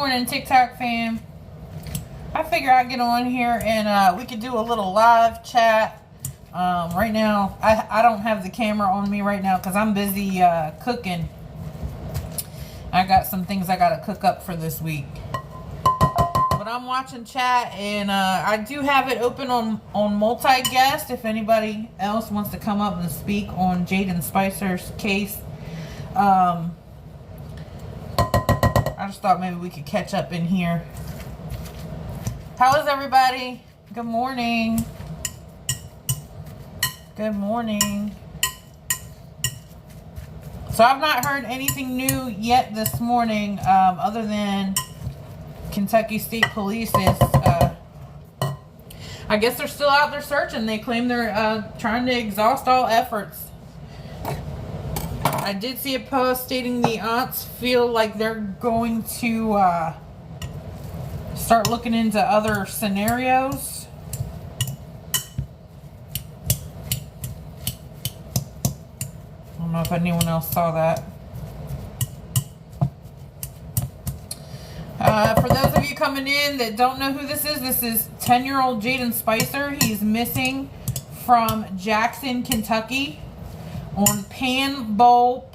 morning, TikTok fam. I figure I'd get on here and we could do a little live chat. Right now, I don't have the camera on me right now because I'm busy cooking. I got some things I gotta cook up for this week. But I'm watching chat and I do have it open on multi-guest if anybody else wants to come up and speak on Jayden Spicer's case. I just thought maybe we could catch up in here. How is everybody? Good morning. Good morning. So I've not heard anything new yet this morning, other than Kentucky State Police is, I guess they're still out there searching. They claim they're trying to exhaust all efforts. I did see a post stating the aunts feel like they're going to start looking into other scenarios. I don't know if anyone else saw that. For those of you coming in that don't know who this is 10-year-old Jayden Spicer. He's missing from Jackson, Kentucky on Pan Bowl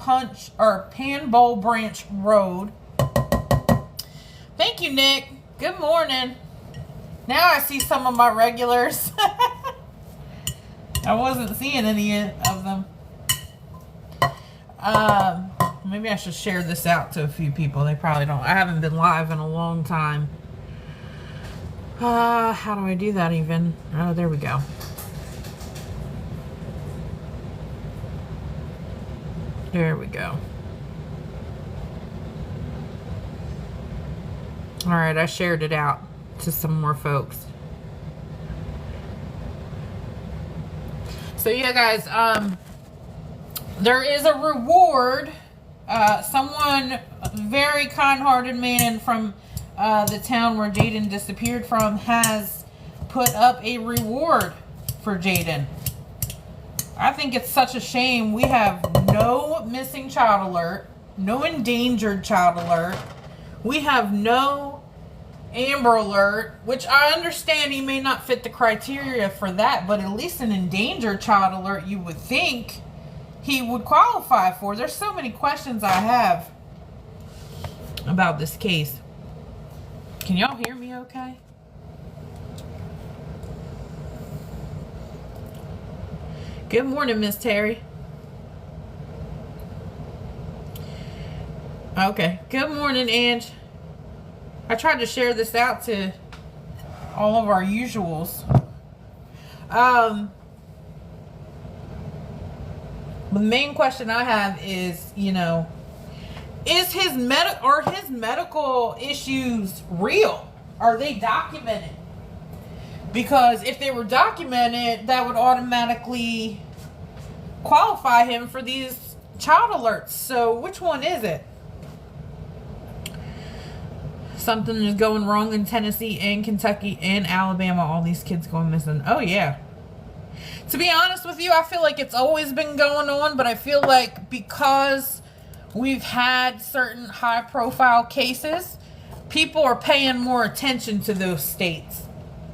Branch Road. Thank you, Nick. Good morning. Now I see some of my regulars. I wasn't seeing any of them. Maybe I should share this out to a few people. They probably don't. I haven't been live in a long time. How do I do that even? Oh, there we go. There we go. All right, I shared it out to some more folks. So yeah, guys, there is a reward. Someone, very kind-hearted man from the town where Jayden disappeared from, has put up a reward for Jayden. I think it's such a shame. We have no missing child alert, no endangered child alert. We have no Amber Alert, which I understand he may not fit the criteria for that, but at least an endangered child alert you would think he would qualify for. There's so many questions I have about this case. Can y'all hear me okay? Good morning, Miss Terry. Okay. Good morning, Ange. I tried to share this out to all of our usuals. The main question I have is, is his medical issues real? Are they documented? Because if they were documented, that would automatically qualify him for these child alerts. So which one is it? Something is going wrong in Tennessee and Kentucky and Alabama. All these kids going missing. Oh, yeah. To be honest with you, I feel like it's always been going on, but I feel like because we've had certain high-profile cases, people are paying more attention to those states.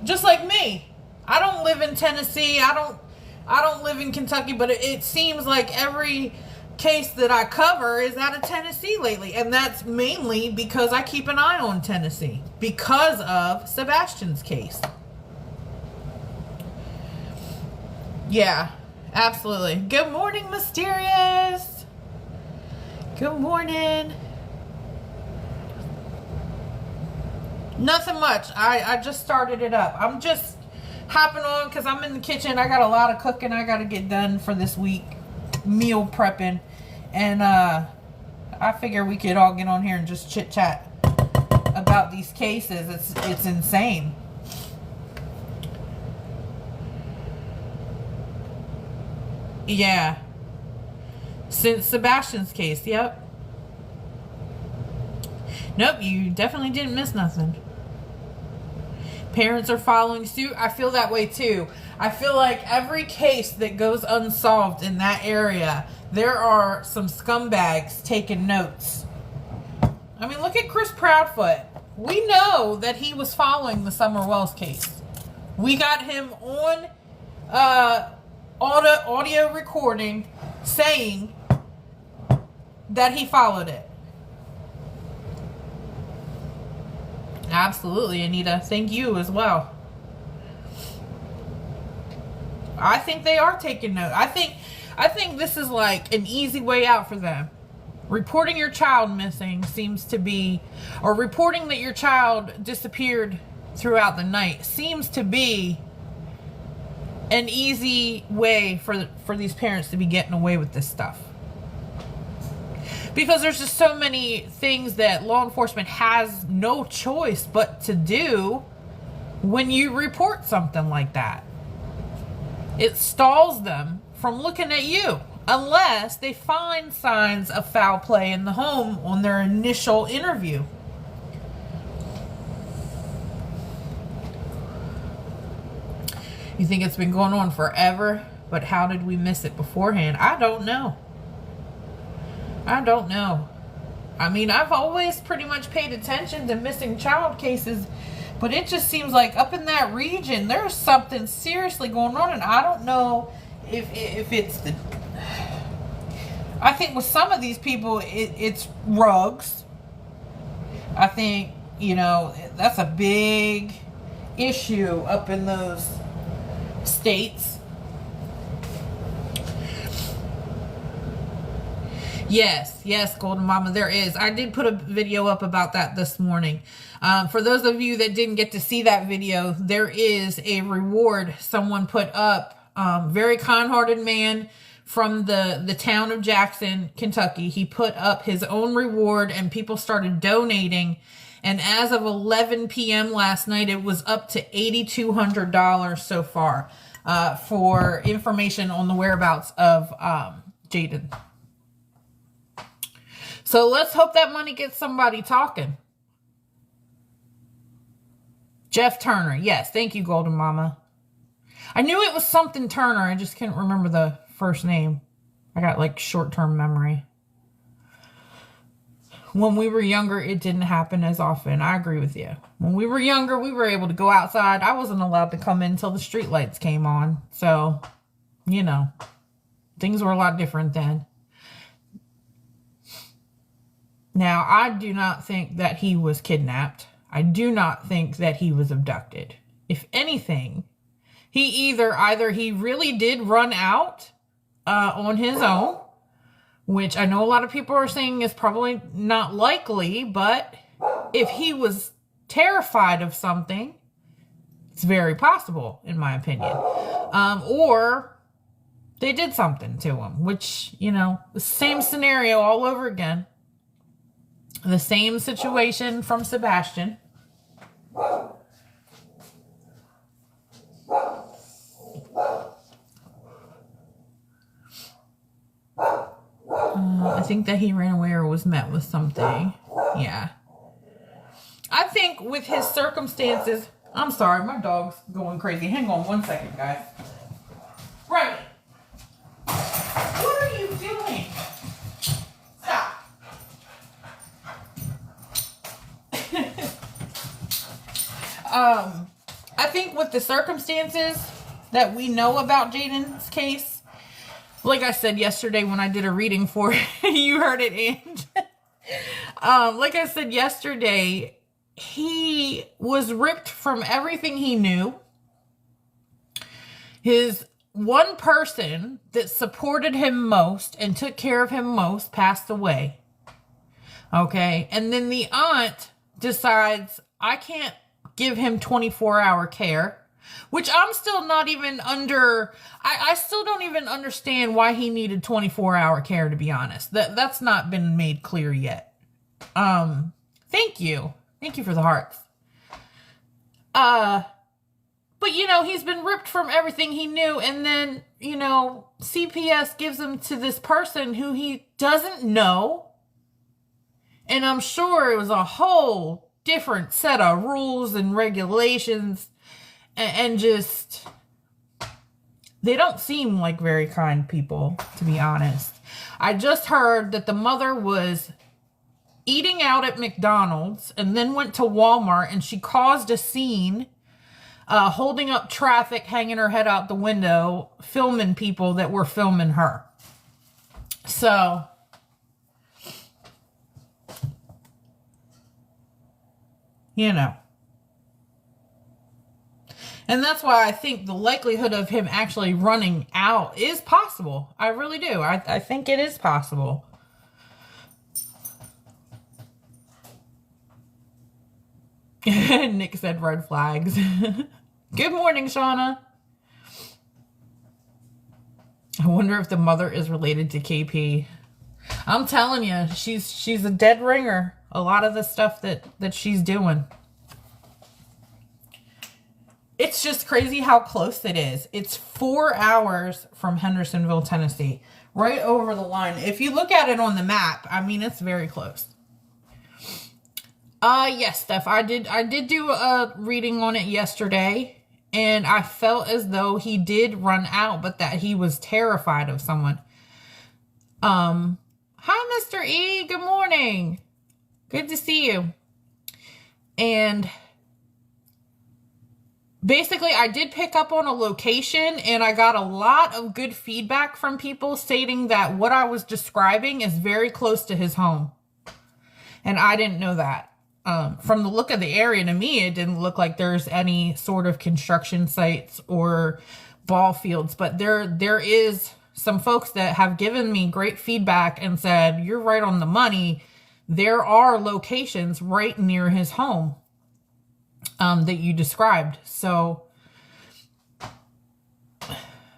Just like me. I don't live in Tennessee. I don't live in Kentucky, but it seems like every case that I cover is out of Tennessee lately, and that's mainly because I keep an eye on Tennessee because of Sebastian's case. Yeah, absolutely. Good morning, Mysterious. Good morning. Nothing much. I just started it up. I'm just hopping on because I'm in the kitchen. I got a lot of cooking I got to get done for this week. Meal prepping. And I figure we could all get on here and just chit chat about these cases. It's insane. Yeah. Since Sebastian's case, yep. Nope, you definitely didn't miss nothing. Parents are following suit. I feel that way too. I feel like every case that goes unsolved in that area, there are some scumbags taking notes. I mean, look at Chris Proudfoot. we know that he was following the Summer Wells case. We got him on audio recording saying that he followed it. Absolutely, Anita. Thank you as well. I think they are taking note. I think this is like an easy way out for them. Reporting your child missing seems to be, or reporting that your child disappeared throughout the night seems to be an easy way for these parents to be getting away with this stuff. Because there's just so many things that law enforcement has no choice but to do when you report something like that. It stalls them from looking at you unless they find signs of foul play in the home on their initial interview. You think it's been going on forever, but how did we miss it beforehand? I don't know. I mean, I've always pretty much paid attention to missing child cases, but it just seems like up in that region, there's something seriously going on, and I don't know if it's the... I think with some of these people, it's rugs. I think, that's a big issue up in those states. Yes, Golden Mama, there is. I did put a video up about that this morning. For those of you that didn't get to see that video, there is a reward someone put up. Very kind-hearted man from the town of Jackson, Kentucky. He put up his own reward and people started donating. And as of 11 p.m. last night, it was up to $8,200 so far for information on the whereabouts of Jayden. So let's hope that money gets somebody talking. Jeff Turner. Yes, thank you, Golden Mama. I knew it was something Turner. I just couldn't remember the first name. I got like short-term memory. When we were younger, it didn't happen as often. I agree with you. When we were younger, we were able to go outside. I wasn't allowed to come in until the street lights came on. So, things were a lot different then. Now, I do not think that he was kidnapped. I do not think that he was abducted. If anything, either he really did run out on his own, which I know a lot of people are saying is probably not likely, but if he was terrified of something, it's very possible, in my opinion. Or they did something to him, which, the same scenario all over again. The same situation from Sebastian. I think that he ran away or was met with something. Yeah. I think with his circumstances... I'm sorry, my dog's going crazy. Hang on one second, guys. Right. What are you doing? Stop. I think with the circumstances that we know about Jayden's case, like I said yesterday when I did a reading for it, you heard it, and like I said yesterday, he was ripped from everything he knew. His one person that supported him most and took care of him most passed away. Okay, and then the aunt decides, I can't give him 24-hour care, which I'm still not even under... I still don't even understand why he needed 24-hour care, to be honest. That's not been made clear yet. Thank you. Thank you for the hearts. But, he's been ripped from everything he knew, and then, CPS gives him to this person who he doesn't know. And I'm sure it was a whole different set of rules and regulations, and just, they don't seem like very kind people, to be honest. I just heard that the mother was eating out at McDonald's and then went to Walmart, and she caused a scene, holding up traffic, hanging her head out the window, filming people that were filming her. So, you know. And that's why I think the likelihood of him actually running out is possible. I really do. I think it is possible. Nick said red flags. Good morning, Shauna. I wonder if the mother is related to KP. I'm telling you, she's a dead ringer. A lot of the stuff that she's doing. It's just crazy how close it is. It's 4 hours from Hendersonville, Tennessee. Right over the line. If you look at it on the map, I mean, it's very close. Yes, Steph, I did do a reading on it yesterday, and I felt as though he did run out, but that he was terrified of someone. Hi, Mr. E. Good morning. Good to see you. And basically, I did pick up on a location, and I got a lot of good feedback from people stating that what I was describing is very close to his home. And I didn't know that. From the look of the area, to me, it didn't look like there's any sort of construction sites or ball fields. But there is some folks that have given me great feedback and said, you're right on the money. There are locations right near his home that you described. So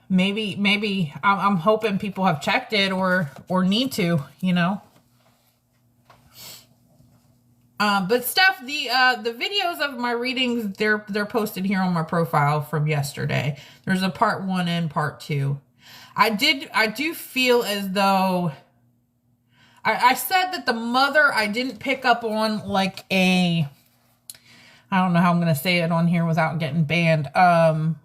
maybe I'm hoping people have checked it or need to, you know. But Steph, the videos of my readings, they're posted here on my profile from yesterday. There's a part 1 and part 2. I do feel as though I said that the mother, I didn't pick up on like I don't know how I'm going to say it on here without getting banned. An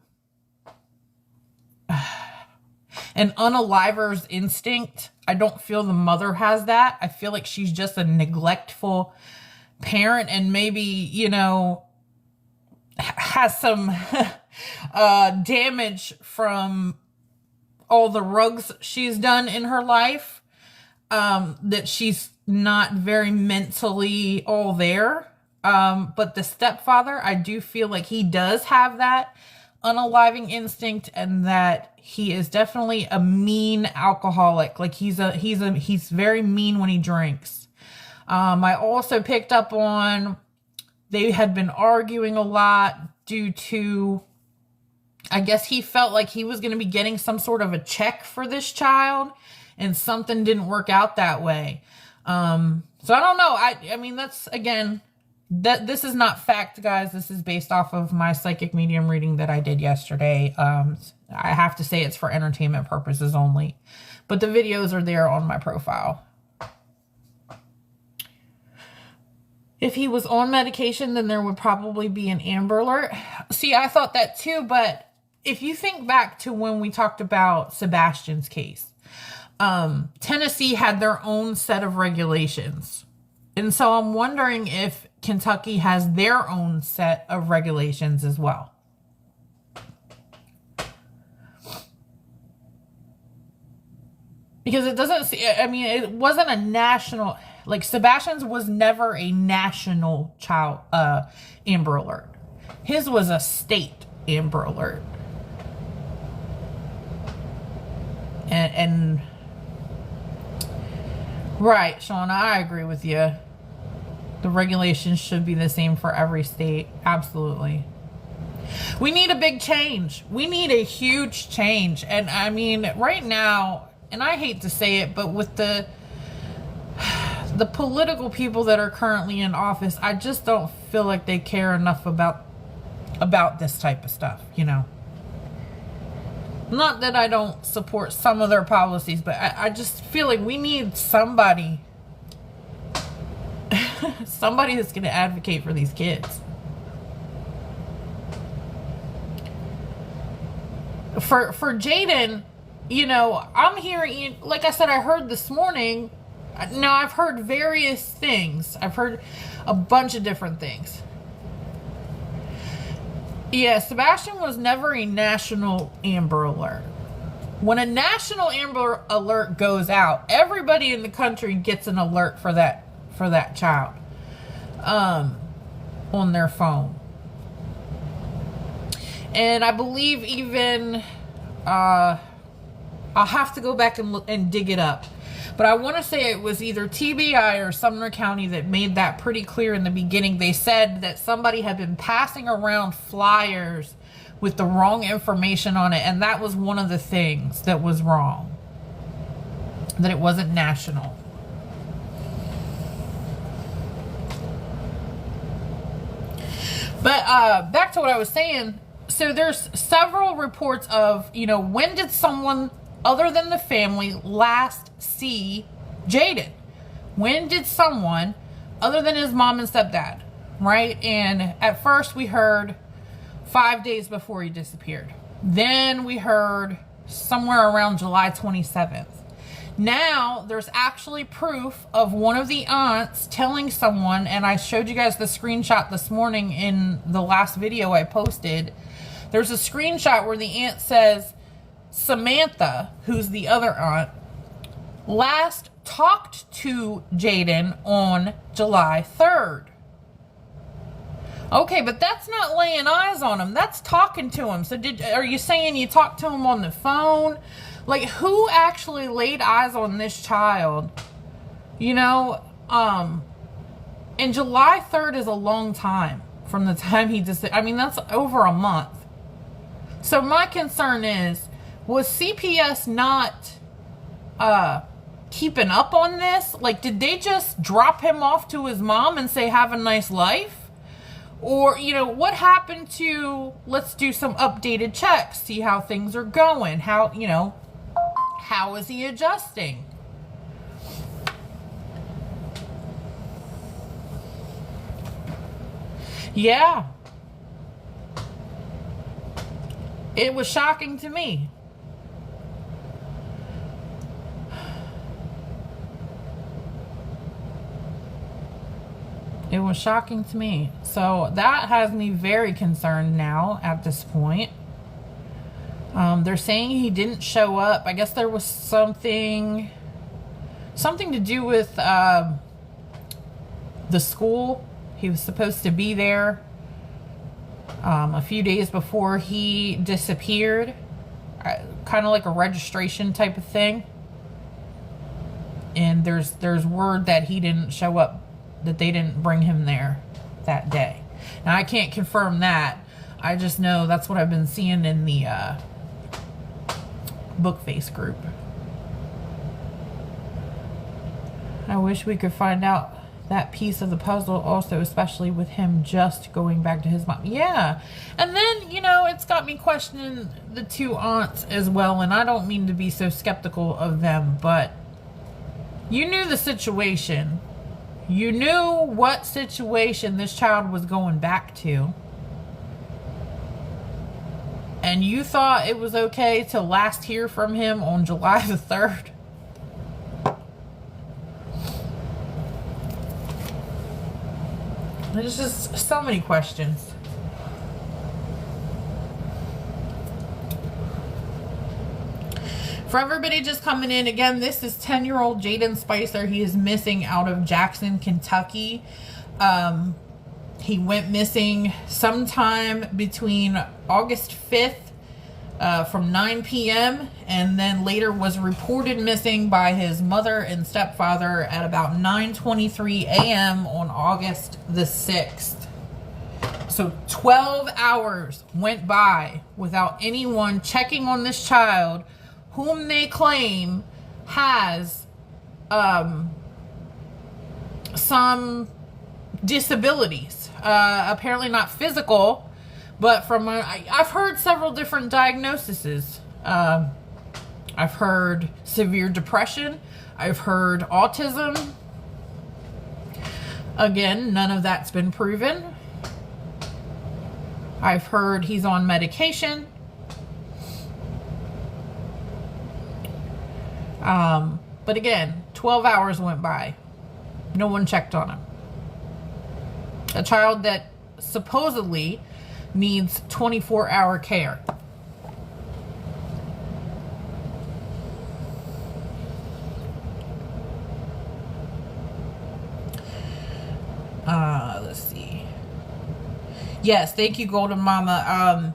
unaliver's instinct. I don't feel the mother has that. I feel like she's just a neglectful parent, and maybe, you know, has some damage from all the rugs she's done in her life, that she's not very mentally all there. But the stepfather, I do feel like he does have that unaliving instinct, and that he is definitely a mean alcoholic. Like he's very mean when he drinks. I also picked up on they had been arguing a lot due to, I guess he felt like he was going to be getting some sort of a check for this child, and something didn't work out that way. So I don't know. I mean, that's, again, this is not fact, guys. This is based off of my psychic medium reading that I did yesterday. I have to say it's for entertainment purposes only, but the videos are there on my profile. If he was on medication, then there would probably be an Amber Alert. See, I thought that too, but if you think back to when we talked about Sebastian's case, Tennessee had their own set of regulations. And so I'm wondering if Kentucky has their own set of regulations as well. Because it doesn't see, I mean, it wasn't a national, like Sebastian's was never a national child Amber Alert. His was a state Amber Alert. And right, Shauna, I agree with you. The regulations should be the same for every state. Absolutely. We need a big change. We need a huge change. And I mean, right now, and I hate to say it, but with the political people that are currently in office, I just don't feel like they care enough about this type of stuff, you know. Not that I don't support some of their policies, but I just feel like we need somebody that's going to advocate for these kids. For Jayden, you know, I'm hearing, like I said, I heard this morning Now, I've heard various things. I've heard a bunch of different things. Yeah, Sebastian was never a national Amber Alert. When a national Amber Alert goes out, everybody in the country gets an alert for that child on their phone. And I believe even I'll have to go back and look and dig it up. But I want to say it was either TBI or Sumner County that made that pretty clear in the beginning. They said that somebody had been passing around flyers with the wrong information on it, and that was one of the things that was wrong. That it wasn't national. But back to what I was saying. So there's several reports of, when did someone other than the family last see Jayden? When did someone other than his mom and stepdad, right? And at first we heard 5 days before he disappeared. Then we heard somewhere around July 27th. Now there's actually proof of one of the aunts telling someone, and I showed you guys the screenshot this morning in the last video I posted. There's a screenshot where the aunt says Samantha, who's the other aunt, last talked to Jayden on July 3rd. Okay, but that's not laying eyes on him. That's talking to him. So are you saying you talked to him on the phone? Like, who actually laid eyes on this child? And July 3rd is a long time from the time he that's over a month. So my concern is, was CPS not keeping up on this? Like, did they just drop him off to his mom and say, have a nice life? Or, what happened to, let's do some updated checks, see how things are going, how is he adjusting? Yeah. It was shocking to me. It was shocking to me. So that has me very concerned now at this point. They're saying he didn't show up. I guess there was something to do with the school. He was supposed to be there a few days before he disappeared. Kind of like a registration type of thing. And there's word that he didn't show up, that they didn't bring him there that day. Now, I can't confirm that. I just know that's what I've been seeing in the Bookface group. I wish we could find out that piece of the puzzle also, especially with him just going back to his mom. Yeah. And then, it's got me questioning the two aunts as well. And I don't mean to be so skeptical of them, but you knew the situation. You knew what situation this child was going back to. And you thought it was okay to last hear from him on July the 3rd? There's just so many questions. For everybody just coming in, again, this is 10-year-old Jayden Spicer. He is missing out of Jackson, Kentucky. He went missing sometime between August 5th from 9 p.m. and then later was reported missing by his mother and stepfather at about 9:23 a.m. on August the 6th. So 12 hours went by without anyone checking on this child, whom they claim has some disabilities. Apparently not physical, but from I've heard several different diagnoses. I've heard severe depression. I've heard autism. Again, none of that's been proven. I've heard he's on medication. But again, 12 hours went by. No one checked on him. A child that supposedly needs 24-hour care. Let's see. Yes, thank you, Golden Mama.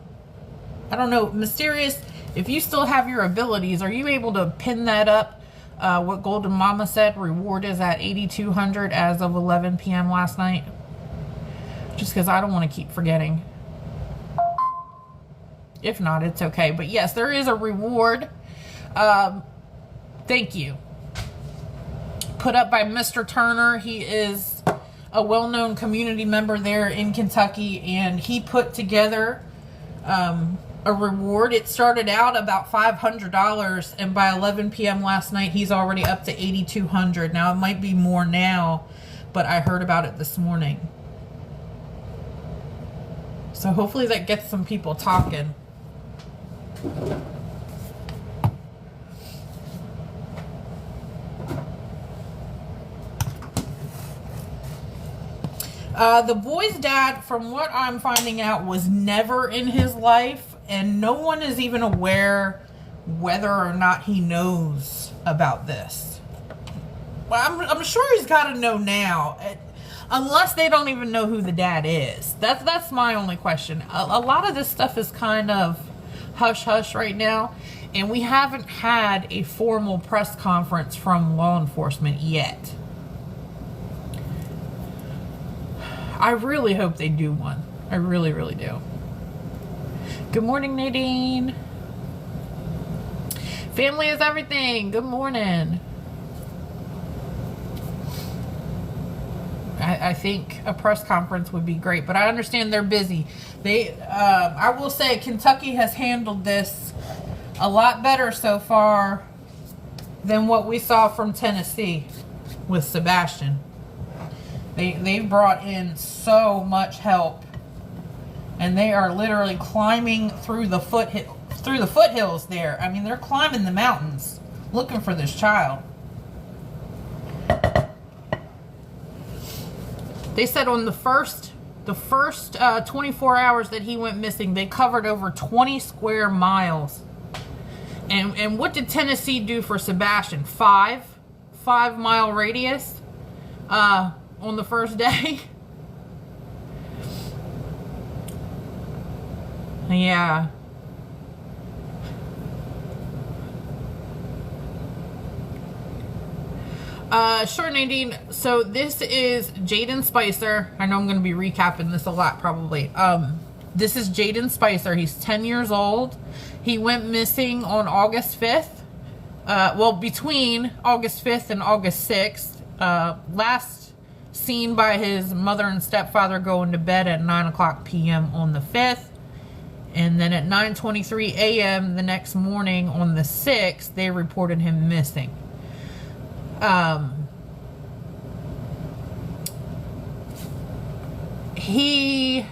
I don't know, Mysterious, if you still have your abilities, are you able to pin that up? What Golden Mama said, reward is at 8,200 as of 11 p.m. last night. Just because I don't want to keep forgetting. If not, it's okay. But yes, there is a reward. Thank you. Put up by Mr. Turner. He is a well-known community member there in Kentucky, and he put together a reward. It started out about $500, and by 11 p.m. last night, he's already up to 8,200. Now, it might be more now, but I heard about it this morning. So hopefully that gets some people talking. The boy's dad, from what I'm finding out, was never in his life, and no one is even aware whether or not he knows about this. Well, I'm sure he's got to know now, unless they don't even know who the dad is. That's my only question. A lot of this stuff is kind of hush-hush right now, and we haven't had a formal press conference from law enforcement yet. I really hope they do one. I really, really do. Good morning, Nadine. Family is everything. Good morning. I think a press conference would be great, but I understand they're busy. I will say Kentucky has handled this a lot better so far than what we saw from Tennessee with Sebastian. They've brought in so much help, and they are literally climbing through the foothills there. I mean, they're climbing the mountains looking for this child. They said on the first 24 hours that he went missing, they covered over 20 square miles. And what did Tennessee do for Sebastian? 5-mile radius on the first day. Yeah. Sure, Nadine. So this is Jayden Spicer. I know I'm going to be recapping this a lot, probably. This is Jayden Spicer. He's 10 years old. He went missing on August 5th. Well, between August 5th and August 6th. Last seen by his mother and stepfather going to bed at 9 o'clock p.m. on the 5th. And then at 9:23 a.m. the next morning on the 6th, they reported him missing. He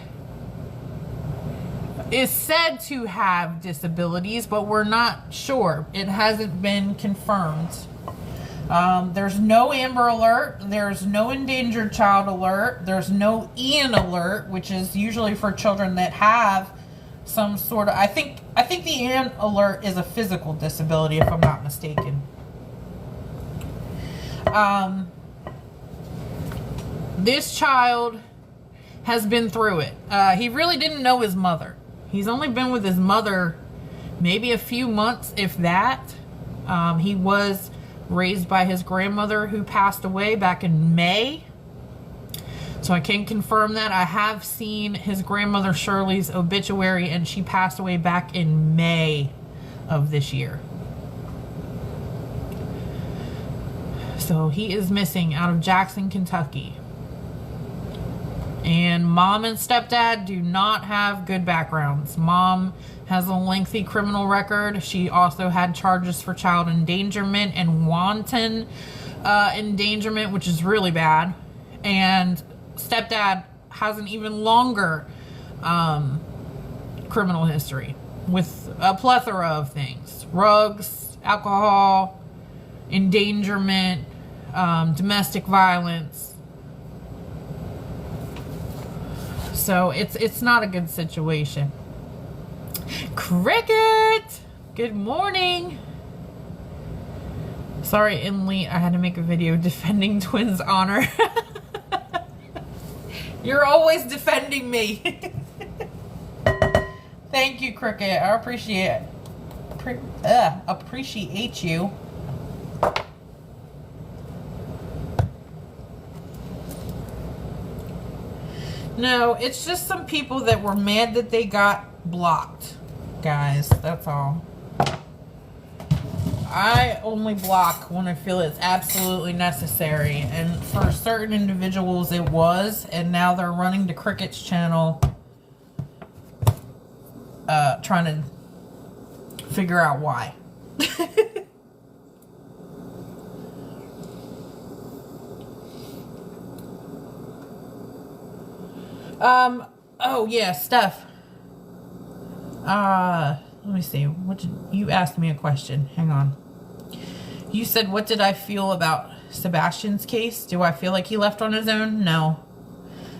is said to have disabilities, but we're not sure. It hasn't been confirmed. There's no Amber Alert. There's no Endangered Child Alert. There's no Ian Alert, which is usually for children that have some sort of... I think the Ian Alert is a physical disability, if I'm not mistaken. This child has been through it. He really didn't know his mother. He's only been with his mother maybe a few months, if that. He was raised by his grandmother, who passed away back in May. So I can confirm that. I have seen his grandmother Shirley's obituary, and she passed away back in May of this year. So he is missing out of Jackson, Kentucky. And mom and stepdad do not have good backgrounds. Mom has a lengthy criminal record. She also had charges for child endangerment and wanton endangerment, which is really bad. And stepdad has an even longer criminal history with a plethora of things. Drugs, alcohol, endangerment, domestic violence. So it's not a good situation. Cricket! Good morning. Sorry, Inly, I had to make a video defending Twins' honor. You're always defending me. Thank you, Cricket. I appreciate you. No, it's just some people that were mad that they got blocked, guys. That's all. I only block when I feel it's absolutely necessary, and for certain individuals it was, and now they're running to Cricket's channel trying to figure out why. Oh yeah, Steph. Let me see. You asked me a question? Hang on. You said, what did I feel about Sebastian's case? Do I feel like he left on his own? No,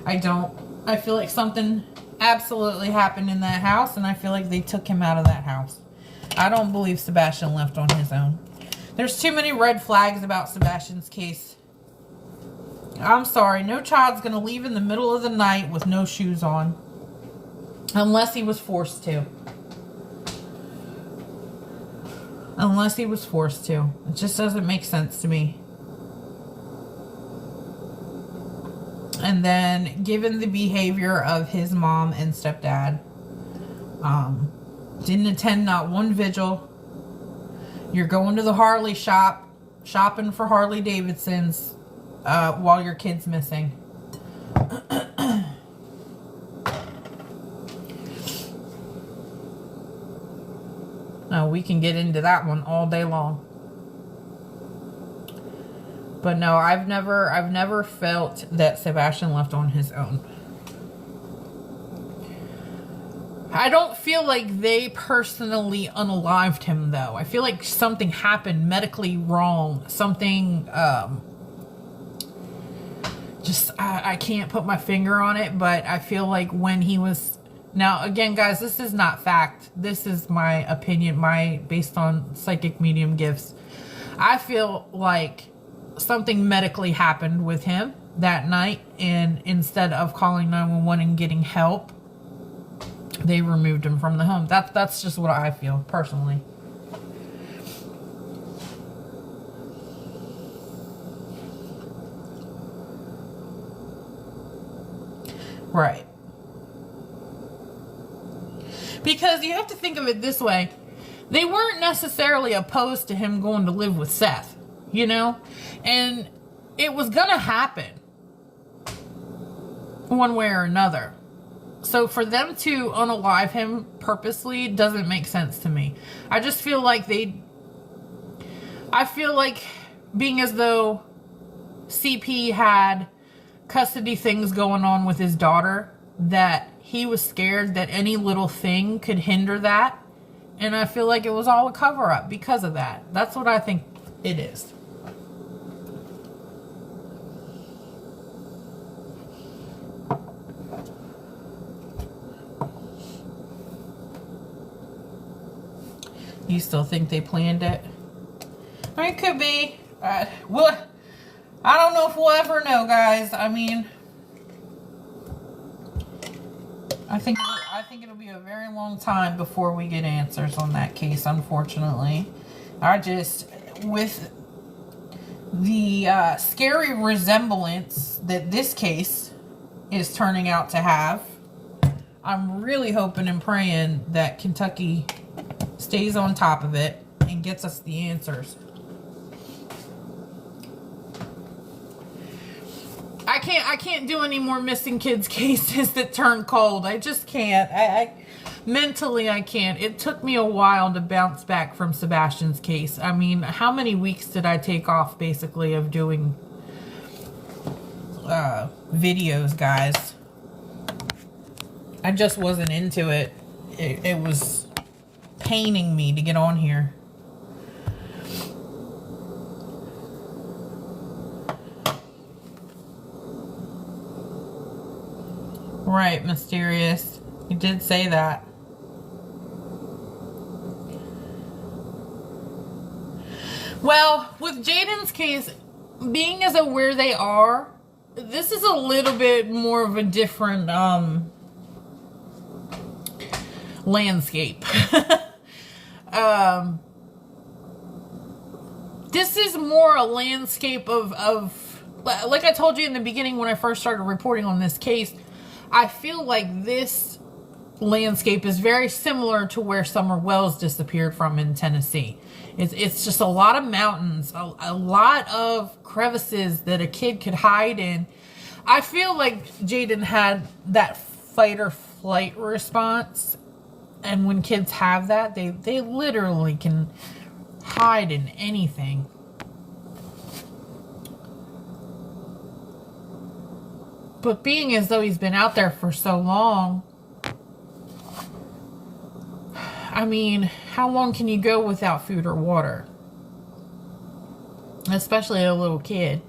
I don't. I feel like something absolutely happened in that house, and I feel like they took him out of that house. I don't believe Sebastian left on his own. There's too many red flags about Sebastian's case. I'm sorry. No child's going to leave in the middle of the night with no shoes on. Unless he was forced to. Unless he was forced to. It just doesn't make sense to me. And then, given the behavior of his mom and stepdad, didn't attend not one vigil. You're going to the Harley shop, shopping for Harley Davidsons, while your kid's missing. Now, we can get into that one all day long. But no, I've never felt that Sebastian left on his own. I don't feel like they personally unalived him, though. I feel like something happened medically wrong. Something, I can't put my finger on it, but I feel like when he was... Now, again, guys, this is not fact. This is my opinion, based on psychic medium gifts. I feel like something medically happened with him that night, and instead of calling 911 and getting help, they removed him from the home. That's just what I feel, personally. Right. Because you have to think of it this way. They weren't necessarily opposed to him going to live with Seth, you know? And it was gonna happen one way or another. So for them to unalive him purposely doesn't make sense to me. I just feel like I feel like being as though CP had custody things going on with his daughter, that he was scared that any little thing could hinder that. And I feel like it was all a cover-up because of that. That's what I think it is. You still think they planned it? I mean, it could be. Well, I don't know if we'll ever know, guys. I mean, I think it'll be a very long time before we get answers on that case, unfortunately. With the scary resemblance that this case is turning out to have, I'm really hoping and praying that Kentucky stays on top of it and gets us the answers. I can't do any more missing kids cases that turn cold. I just can't. Mentally, I can't. It took me a while to bounce back from Sebastian's case. I mean, how many weeks did I take off, basically, of doing videos, guys? I just wasn't into it. It was paining me to get on here. Right, mysterious. You did say that. Well, with Jayden's case, being as where they are, this is a little bit more of a different landscape. This is more a landscape of, like I told you in the beginning when I first started reporting on this case, I feel like this landscape is very similar to where Summer Wells disappeared from in Tennessee. It's just a lot of mountains, a lot of crevices that a kid could hide in. I feel like Jayden had that fight or flight response, and when kids have that, they literally can hide in anything. But being as though he's been out there for so long, I mean, how long can you go without food or water? Especially a little kid.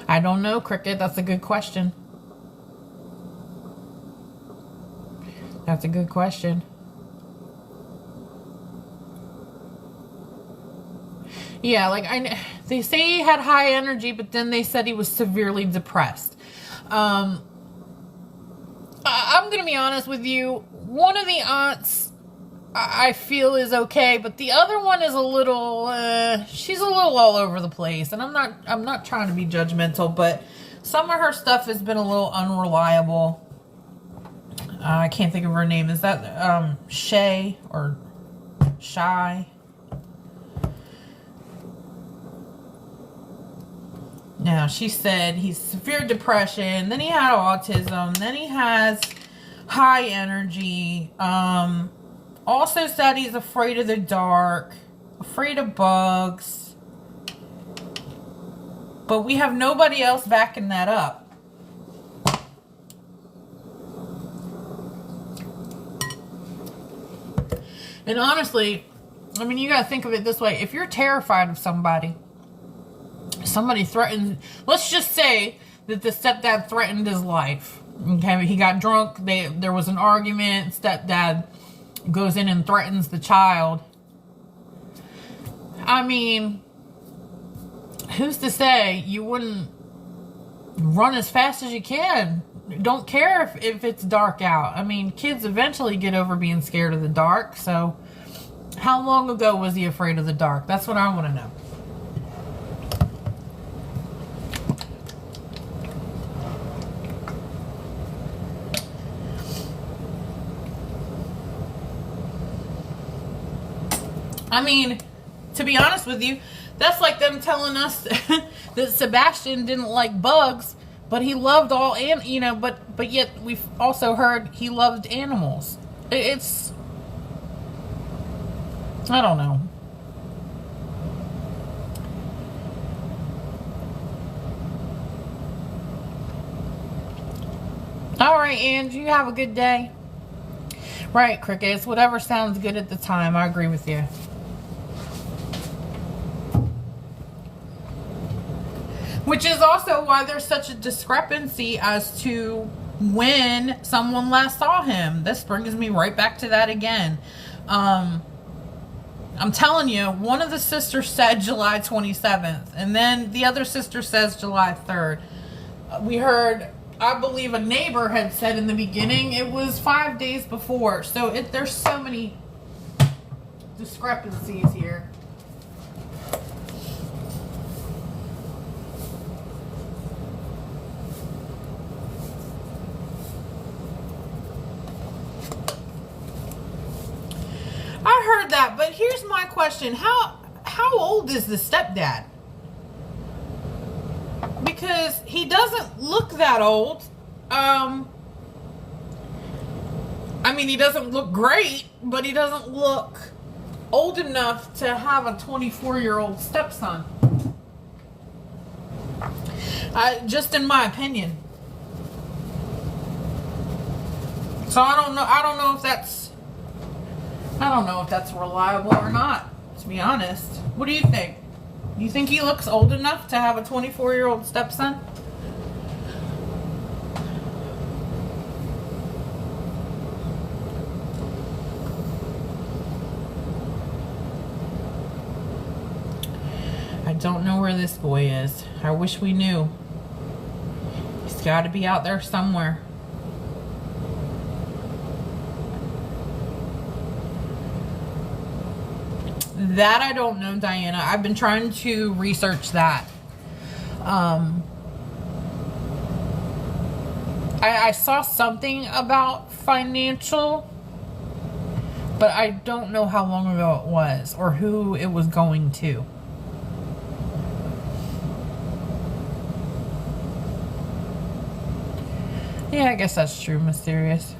I don't know, Cricket. That's a good question. That's a good question. Yeah, like they say he had high energy, but then they said he was severely depressed. I'm gonna be honest with you. One of the aunts I feel is okay, but the other one is a little. She's a little all over the place, and I'm not trying to be judgmental, but some of her stuff has been a little unreliable. I can't think of her name. Is that Shay or Shy? Now, she said he's severe depression, then he had autism, then he has high energy. Also said he's afraid of the dark, afraid of bugs. But we have nobody else backing that up. And honestly, I mean, you gotta think of it this way. If you're terrified of somebody threatened, let's just say that the stepdad threatened his life. Okay, he got drunk, there was an argument, stepdad goes in and threatens the child. I mean, who's to say you wouldn't run as fast as you can? Don't care if it's dark out. I mean, kids eventually get over being scared of the dark. So how long ago was he afraid of the dark? That's what I want to know. I mean, to be honest with you, that's like them telling us that Sebastian didn't like bugs, but he loved all, but yet we've also heard he loved animals. It's, I don't know. All right, Ange, you have a good day. Right, Crickets, whatever sounds good at the time. I agree with you. Which is also why there's such a discrepancy as to when someone last saw him. This brings me right back to that again. I'm telling you, one of the sisters said July 27th, and then the other sister says July 3rd. We heard, I believe a neighbor had said in the beginning it was 5 days before. So there's so many discrepancies here. I heard that, but here's my question. How old is the stepdad? Because he doesn't look that old. I mean, he doesn't look great, but he doesn't look old enough to have a 24-year-old stepson. Just in my opinion. So I don't know if that's reliable or not, to be honest. What do you think? You think he looks old enough to have a 24-year-old stepson? I don't know where this boy is. I wish we knew. He's got to be out there somewhere. That I don't know, Diana. I've been trying to research that. I saw something about financial, but I don't know how long ago it was or who it was going to. Yeah, I guess that's true, Mysterious.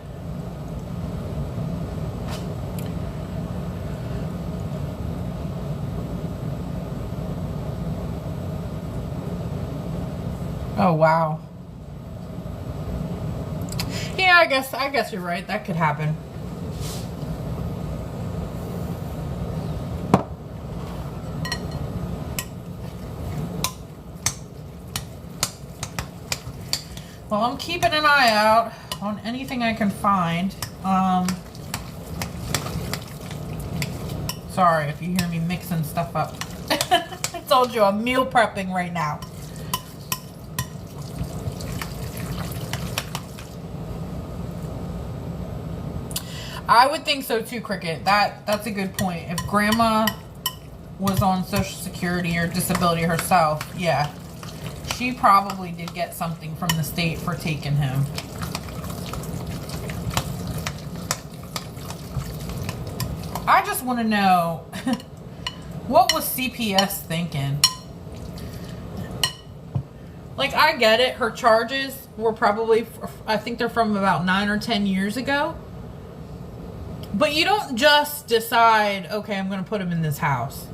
Oh, wow. Yeah, I guess you're right. That could happen. Well, I'm keeping an eye out on anything I can find. Sorry if you hear me mixing stuff up. I told you I'm meal prepping right now. I would think so too, Cricket. That's a good point. If Grandma was on Social Security or disability herself, yeah, she probably did get something from the state for taking him. I just want to know, what was CPS thinking? Like, I get it. Her charges were probably, I think they're from about 9 or 10 years ago. But you don't just decide, okay, I'm going to put him in this house.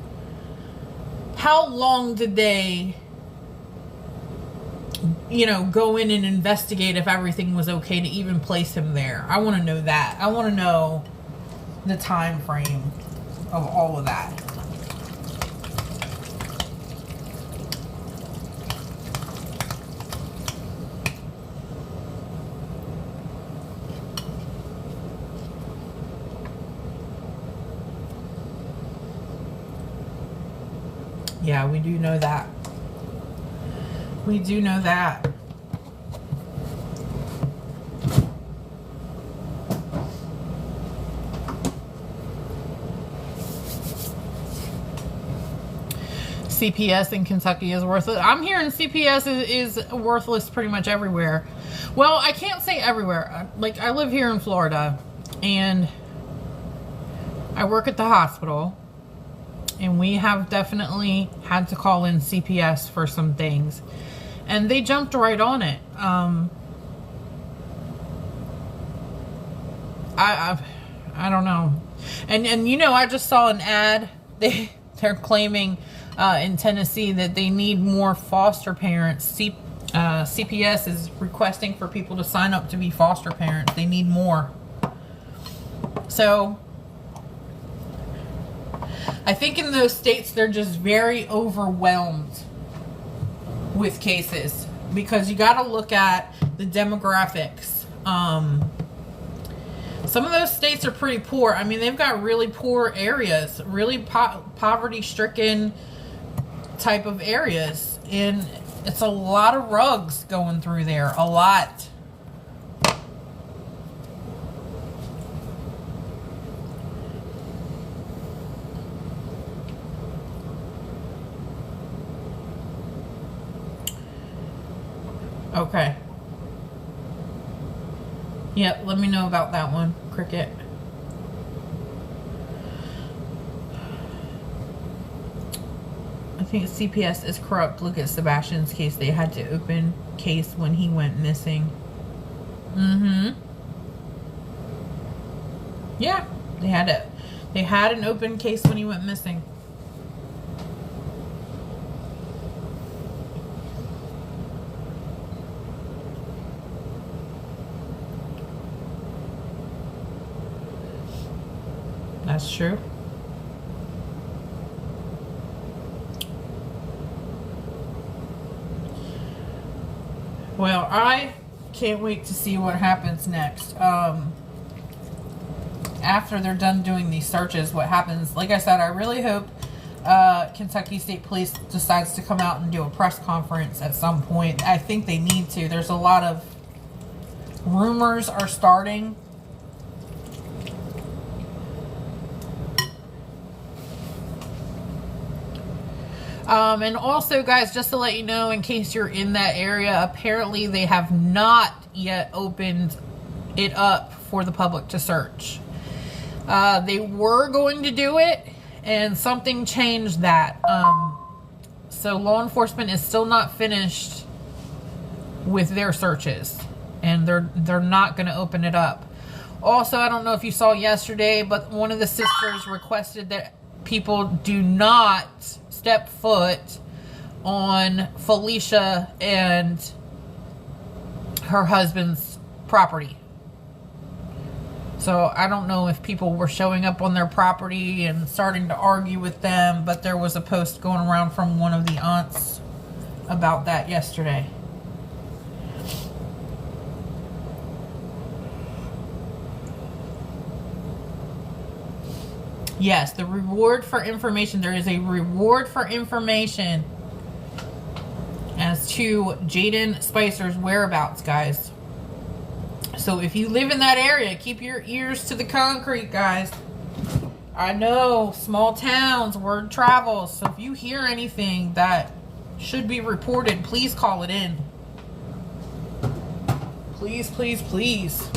How long did they, go in and investigate if everything was okay to even place him there? I want to know that. I want to know the time frame of all of that. Yeah, we do know that. We do know that. CPS in Kentucky is worthless. I'm hearing CPS is worthless pretty much everywhere. Well, I can't say everywhere. Like, I live here in Florida, and I work at the hospital. And we have definitely had to call in CPS for some things. And they jumped right on it. I don't know. And I just saw an ad. They're claiming in Tennessee that they need more foster parents. CPS is requesting for people to sign up to be foster parents. They need more. So I think in those states, they're just very overwhelmed with cases because you got to look at the demographics. Some of those states are pretty poor. I mean, they've got really poor areas, really poverty-stricken type of areas. And it's a lot of rugs going through there, a lot. Okay. Yep, let me know about that one, Cricket. I think CPS is corrupt. Look at Sebastian's case. They had to open case when he went missing. Mm-hmm. Yeah, they had an open case when he went missing. That's true. Well, I can't wait to see what happens next. After they're done doing these searches, what happens? Like I said, I really hope Kentucky State Police decides to come out and do a press conference at some point. I think they need to. There's a lot of rumors are starting. And also, guys, just to let you know, in case you're in that area, apparently they have not yet opened it up for the public to search. They were going to do it, and something changed that. So law enforcement is still not finished with their searches, and they're not going to open it up. Also, I don't know if you saw yesterday, but one of the sisters requested that people do not step foot on Felicia and her husband's property. So I don't know if people were showing up on their property and starting to argue with them, but there was a post going around from one of the aunts about that yesterday. Yes, the reward for information. There is a reward for information as to Jayden Spicer's whereabouts, guys. So if you live in that area, keep your ears to the concrete, guys. I know, small towns, word travels. So if you hear anything that should be reported, please call it in. Please, please, please.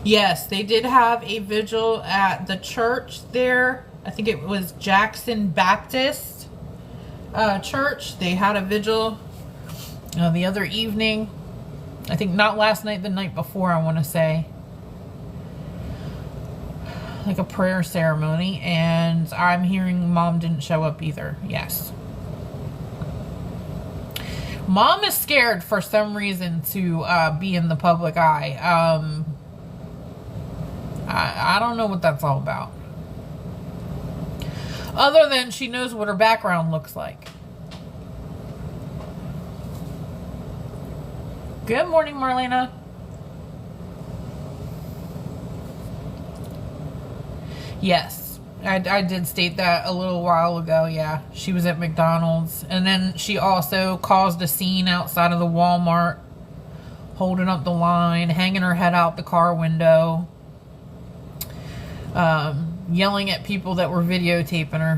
Yes, they did have a vigil at the church there. I think it was Jackson Baptist Church. They had a vigil the other evening. I think not last night, the night before, I want to say. Like a prayer ceremony. And I'm hearing Mom didn't show up either. Yes. Mom is scared for some reason to be in the public eye. I don't know what that's all about. Other than she knows what her background looks like. Good morning, Marlena. Yes, I did state that a little while ago. Yeah, she was at McDonald's. And then she also caused a scene outside of the Walmart, holding up the line, hanging her head out the car window. Yelling at people that were videotaping her.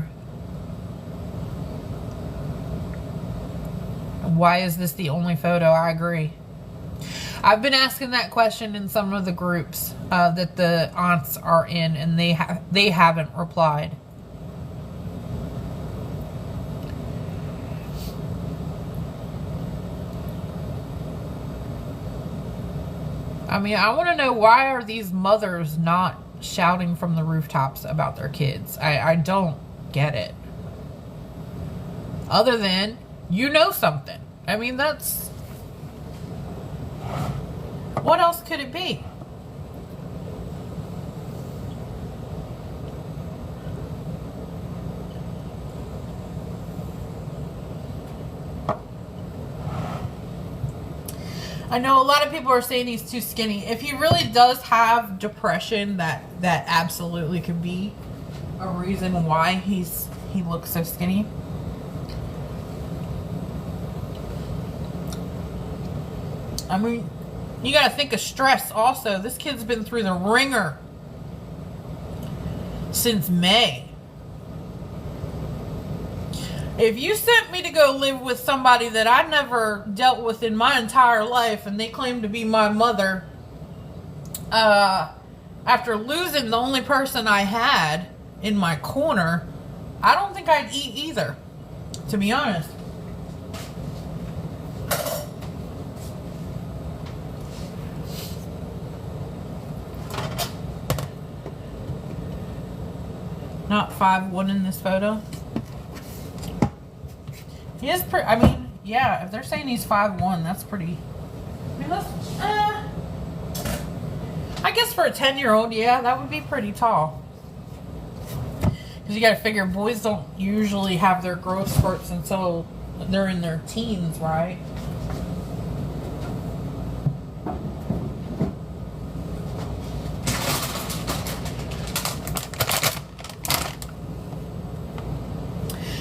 Why is this the only photo? I agree. I've been asking that question in some of the groups that the aunts are in, and they haven't replied. I mean, I want to know, why are these mothers not shouting from the rooftops about their kids? I don't get it. Other than, you know something. I mean, that's... what else could it be? I know a lot of people are saying he's too skinny. If he really does have depression, that absolutely could be a reason why he looks so skinny. I mean, you got to think of stress also. This kid's been through the ringer since May. If you sent me to go live with somebody that I never dealt with in my entire life, and they claim to be my mother, after losing the only person I had in my corner, I don't think I'd eat either, to be honest. Not 5'1" in this photo. He is pretty, I mean, yeah, if they're saying he's 5'1", that's pretty, I mean, that's, I guess for a 10-year-old, yeah, that would be pretty tall. Because you gotta figure boys don't usually have their growth spurts until they're in their teens, right?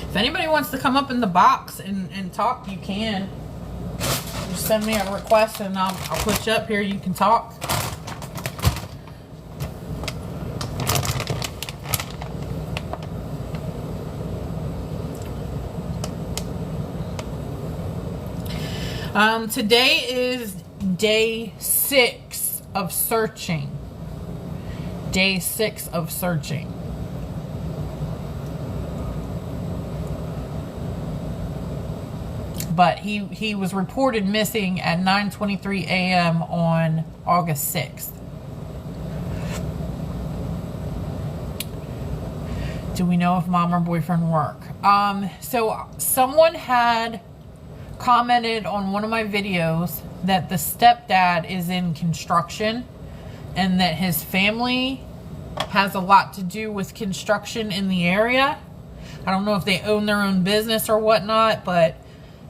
If anybody wants to come up in the box and talk, you can. Just send me a request and I'll put you up here. You can talk. Today is day 6 of searching. Day 6 of searching. But he was reported missing at 9:23 a.m. on August 6th. Do we know if mom or boyfriend work? So someone had commented on one of my videos that the stepdad is in construction and that his family has a lot to do with construction in the area. I don't know if they own their own business or whatnot, but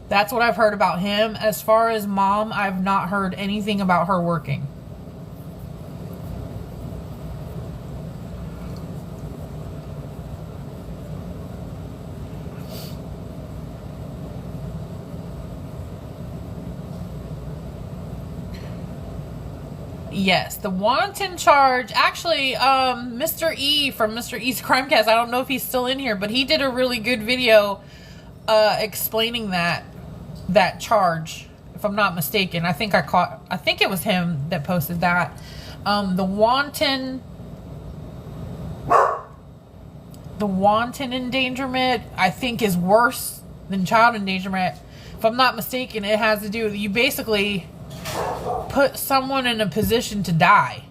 that's what I've heard about him. As far as mom, I've not heard anything about her working. Yes, the wanton charge. Actually, Mr. E from Mr. E's Crimecast, I don't know if he's still in here, but he did a really good video explaining that charge, if I'm not mistaken. I think it was him that posted that. The wanton endangerment, I think, is worse than child endangerment. If I'm not mistaken, it has to do with you basically put someone in a position to die.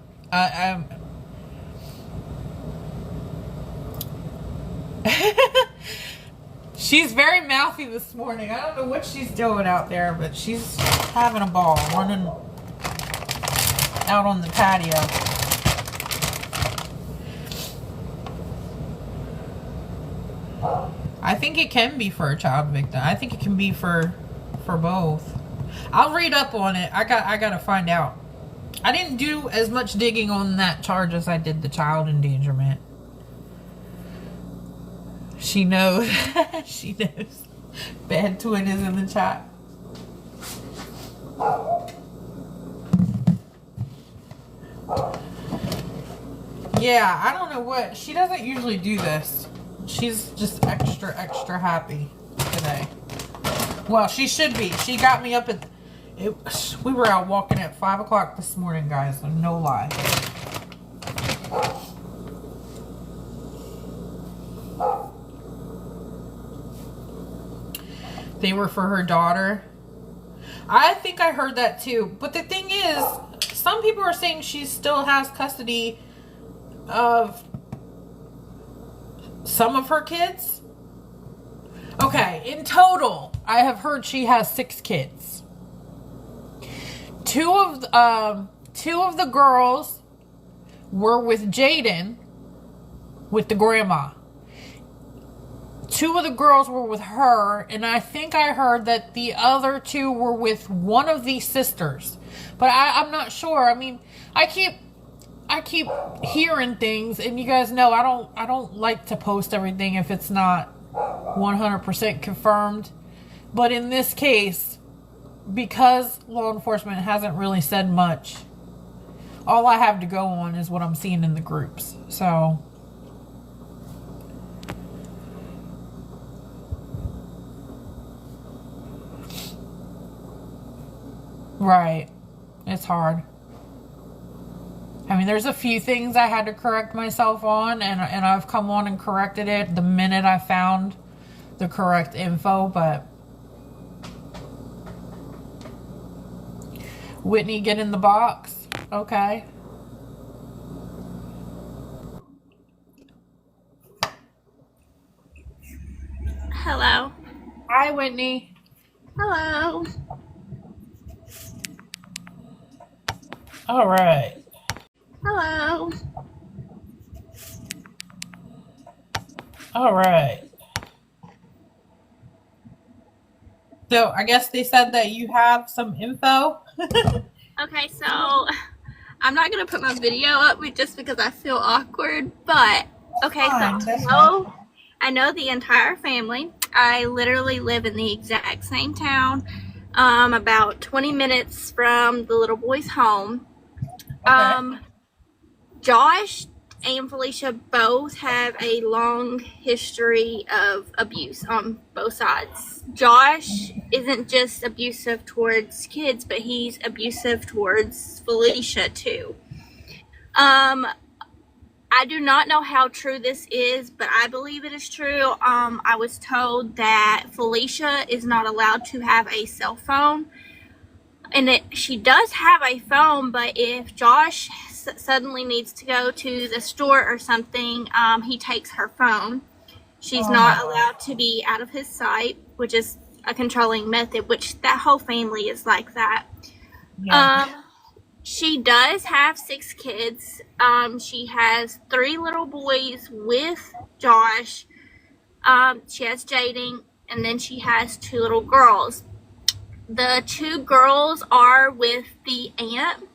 She's very mouthy this morning. I don't know what she's doing out there, but she's having a ball running out on the patio. I think it can be for a child victim. I think it can be for both. I'll read up on it. I gotta find out. I didn't do as much digging on that charge as I did the child endangerment. She knows. She knows. Bad Twin is in the chat. Yeah, I don't know what. She doesn't usually do this. She's just extra happy today. Well, she should be. She got me up at... we were out walking at 5 o'clock this morning, guys. So no lie. They were for her daughter. I think I heard that too. But the thing is, some people are saying she still has custody of some of her kids. Okay, in total, I have heard she has 6 kids. Two of the girls were with Jayden, with the grandma. 2 of the girls were with her, and I think I heard that the other 2 were with one of these sisters. But I'm not sure. I mean, I keep hearing things, and you guys know I don't like to post everything if it's not 100% confirmed. But in this case, because law enforcement hasn't really said much, all I have to go on is what I'm seeing in the groups. So right, it's hard. I mean, there's a few things I had to correct myself on, and I've come on and corrected it the minute I found the correct info. But Whitney, get in the box. Okay. Hello. Hi, Whitney. Hello. All right. Hello. All right. So I guess they said that you have some info. Okay, so I'm not gonna put my video up just because I feel awkward, but okay, so Fine. That's fine. I know the entire family. I literally live in the exact same town, about 20 minutes from the little boy's home. Okay. Josh and Felicia both have a long history of abuse on both sides. Josh isn't just abusive towards kids, but he's abusive towards Felicia too. I do not know how true this is, but I believe it is true. I was told that Felicia is not allowed to have a cell phone, and she does have a phone, but if Josh suddenly needs to go to the store or something, he takes her phone. She's not allowed to be out of his sight, which is a controlling method, which that whole family is like that. Yeah. She does have 6 kids. She has 3 little boys with Josh. She has Jayden, and then she has 2 little girls. The 2 girls are with the aunt.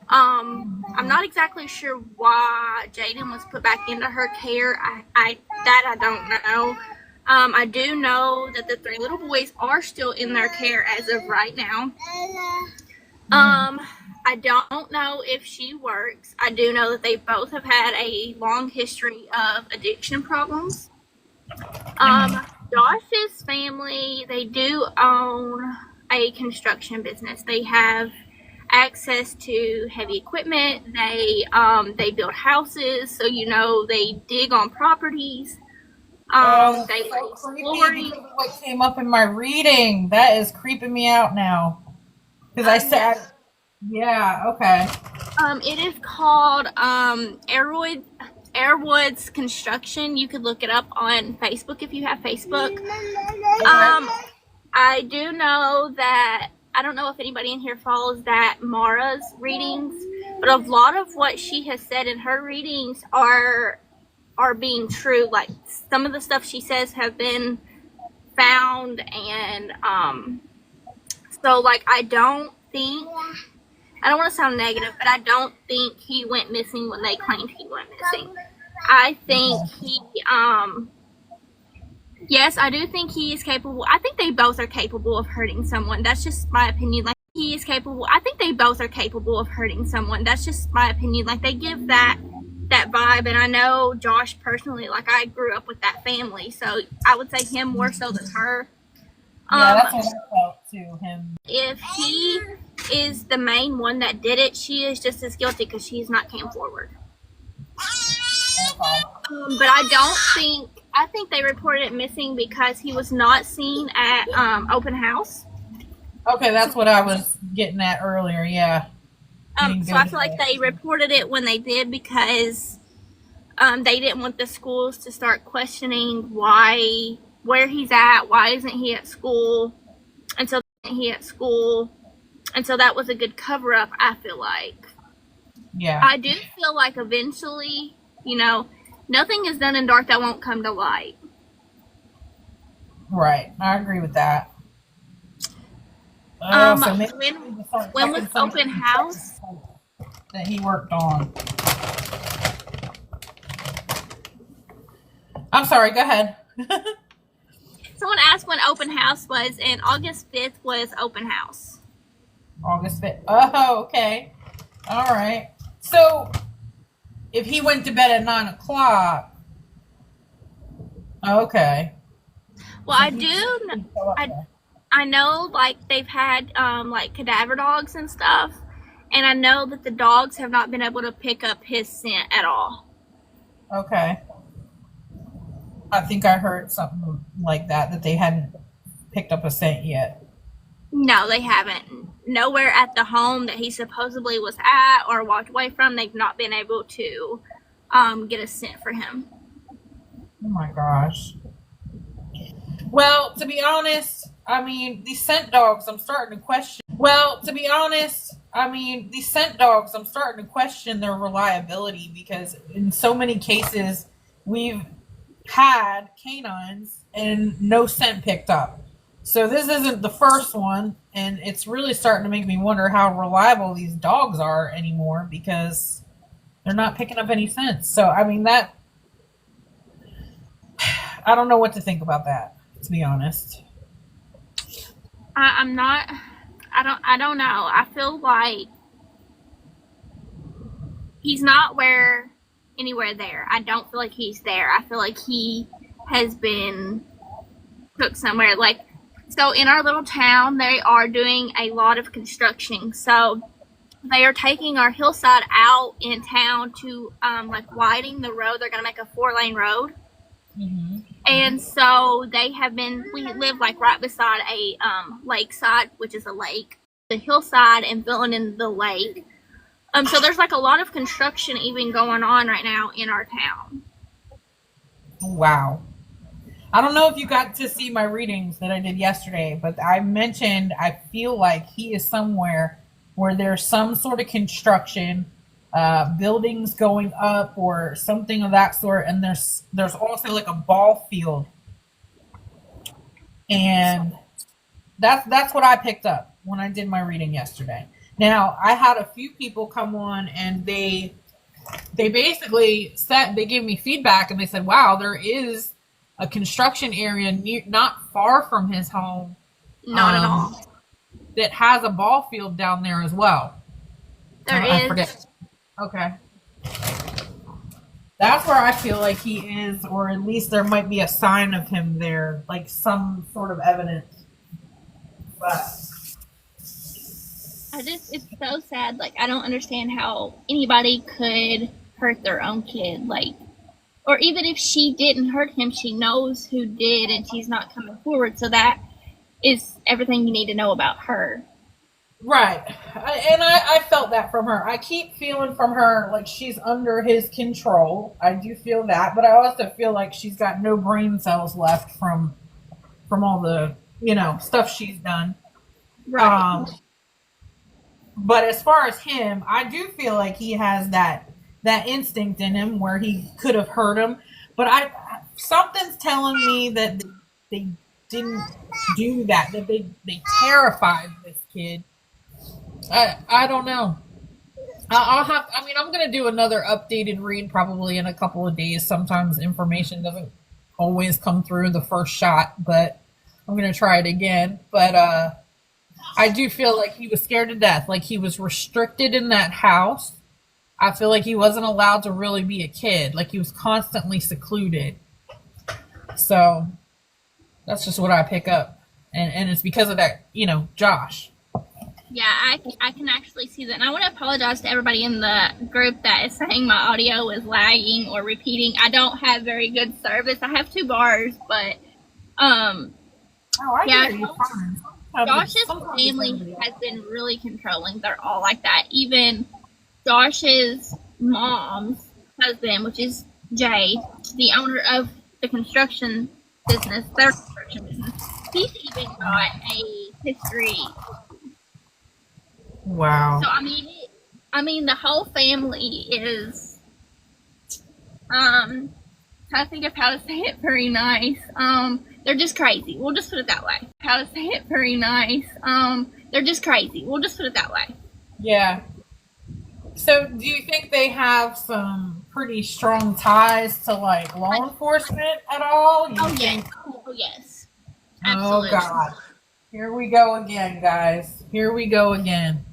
I'm not exactly sure why Jayden was put back into her care. I don't know. I do know that the 3 little boys are still in their care as of right now. I don't know if she works. I do know that they both have had a long history of addiction problems. Josh's family, they do own a construction business. They have access to heavy equipment. They build houses, so they dig on properties. They lay flooring. Because of what came up in my reading. That is creeping me out now. Because I said, yeah, okay. It is called Airwoods Construction. You could look it up on Facebook if you have Facebook. I do know that, I don't know if anybody in here follows that Mara's readings, but a lot of what she has said in her readings are being true. Like, some of the stuff she says have been found, and so like I don't want to sound negative, but I don't think he went missing when they claimed he went missing. I think yes, I do think he is capable. I think they both are capable of hurting someone. That's just my opinion. Like, he is capable. I think they both are capable of hurting someone. That's just my opinion. Like, they give that vibe, and I know Josh personally. Like, I grew up with that family, so I would say him more so than her. Yeah, that's what I felt to him. If he is the main one that did it, she is just as guilty because she's not came forward. Okay. But I think they reported it missing because he was not seen at open house. Okay, that's what I was getting at earlier, yeah. So I feel like they reported it when they did because they didn't want the schools to start questioning where he's at, why isn't he at school, and so that was a good cover-up, I feel like. Yeah. I do feel like eventually, nothing is done in dark that won't come to light. Right. I agree with that. So when was open house? That he worked on. I'm sorry, go ahead. Someone asked when open house was, and August 5th was open house. August 5th. Oh, okay. All right. So, if he went to bed at 9 o'clock, okay. Well, I know, like, they've had, like, cadaver dogs and stuff, and I know that the dogs have not been able to pick up his scent at all. Okay. I think I heard something like that they hadn't picked up a scent yet. No, they haven't. Nowhere at the home that he supposedly was at or walked away from, they've not been able to get a scent for him. Oh my gosh. Well, to be honest, these scent dogs, I'm starting to question. These scent dogs, I'm starting to question their reliability because in so many cases, we've had canines and no scent picked up. So this isn't the first one, and it's really starting to make me wonder how reliable these dogs are anymore because they're not picking up any scent. So I mean that I don't know what to think about that, to be honest. I'm not. I don't know. I feel like he's not anywhere there. I don't feel like he's there. I feel like he has been took somewhere. Like, so in our little town, they are doing a lot of construction. So they are taking our hillside out in town to like widen the road. They're gonna make a 4-lane road. Mm-hmm. And so we live like right beside a lakeside, which is a lake, the hillside and filling in the lake. So there's like a lot of construction even going on right now in our town. Wow. I don't know if you got to see my readings that I did yesterday, but I mentioned I feel like he is somewhere where there's some sort of construction, buildings going up or something of that sort, and there's also like a ball field, and that's what I picked up when I did my reading yesterday. Now I had a few people come on and they basically said they gave me feedback and they said, "Wow, there is a construction area not far from his home, Not at all. that has a ball field down there as well." There I is. forget. Okay. That's where I feel like he is, or at least there might be a sign of him there, like some sort of evidence. But It's so sad. Like, I don't understand how anybody could hurt their own kid. Like, or even if she didn't hurt him, she knows who did and she's not coming forward. So that is everything you need to know about her. right. I felt that from her. I keep feeling from her like she's under his control. I do feel that, but I also feel like she's got no brain cells left from all the, stuff she's done. Right. But as far as him, I do feel like he has that instinct in him where he could have hurt him. But something's telling me that they didn't do that. That they terrified this kid. I don't know. I'm going to do another updated read probably in a couple of days. Sometimes information doesn't always come through the first shot, but I'm going to try it again. But I do feel like he was scared to death. Like he was restricted in that house. I feel like he wasn't allowed to really be a kid. Like he was constantly secluded. So that's just what I pick up. And it's because of that, Josh. Yeah, I can actually see that. And I want to apologize to everybody in the group that is saying my audio is lagging or repeating. I don't have very good service. I have 2 bars, but I yeah, hear you fine. Josh's family has been really controlling. They're all like that. Even Josh's mom's husband, which is Jay, the owner of the construction business, their construction business, he's even got a history. Wow. So I mean, the whole family is. Trying to think of how to say it very nice. They're just crazy. We'll just put it that way. How to say it very nice. They're just crazy. We'll just put it that way. Yeah. So do you think they have some pretty strong ties to like law enforcement at all? Yes. Oh yes. Absolutely. Oh God. Here we go again, guys. Here we go again.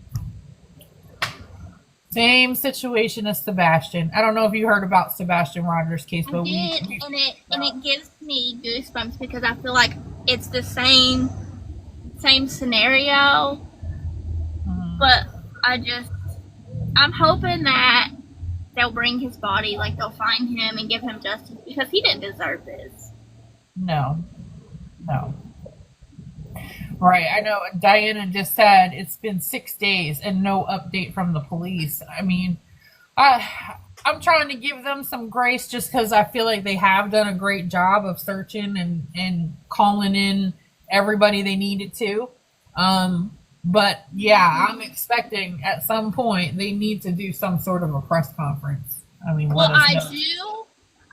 Same situation as Sebastian. I don't know if you heard about Sebastian Rogers' case, but it gives me goosebumps because I feel like it's the same scenario, but I'm hoping that they'll bring his body, like they'll find him and give him justice because he didn't deserve this. No. Right, I know Diana just said it's been 6 days and no update from the police. I mean, I'm trying to give them some grace just because I feel like they have done a great job of searching and calling in everybody they needed to. But yeah, I'm expecting at some point they need to do some sort of a press conference. I mean, Well,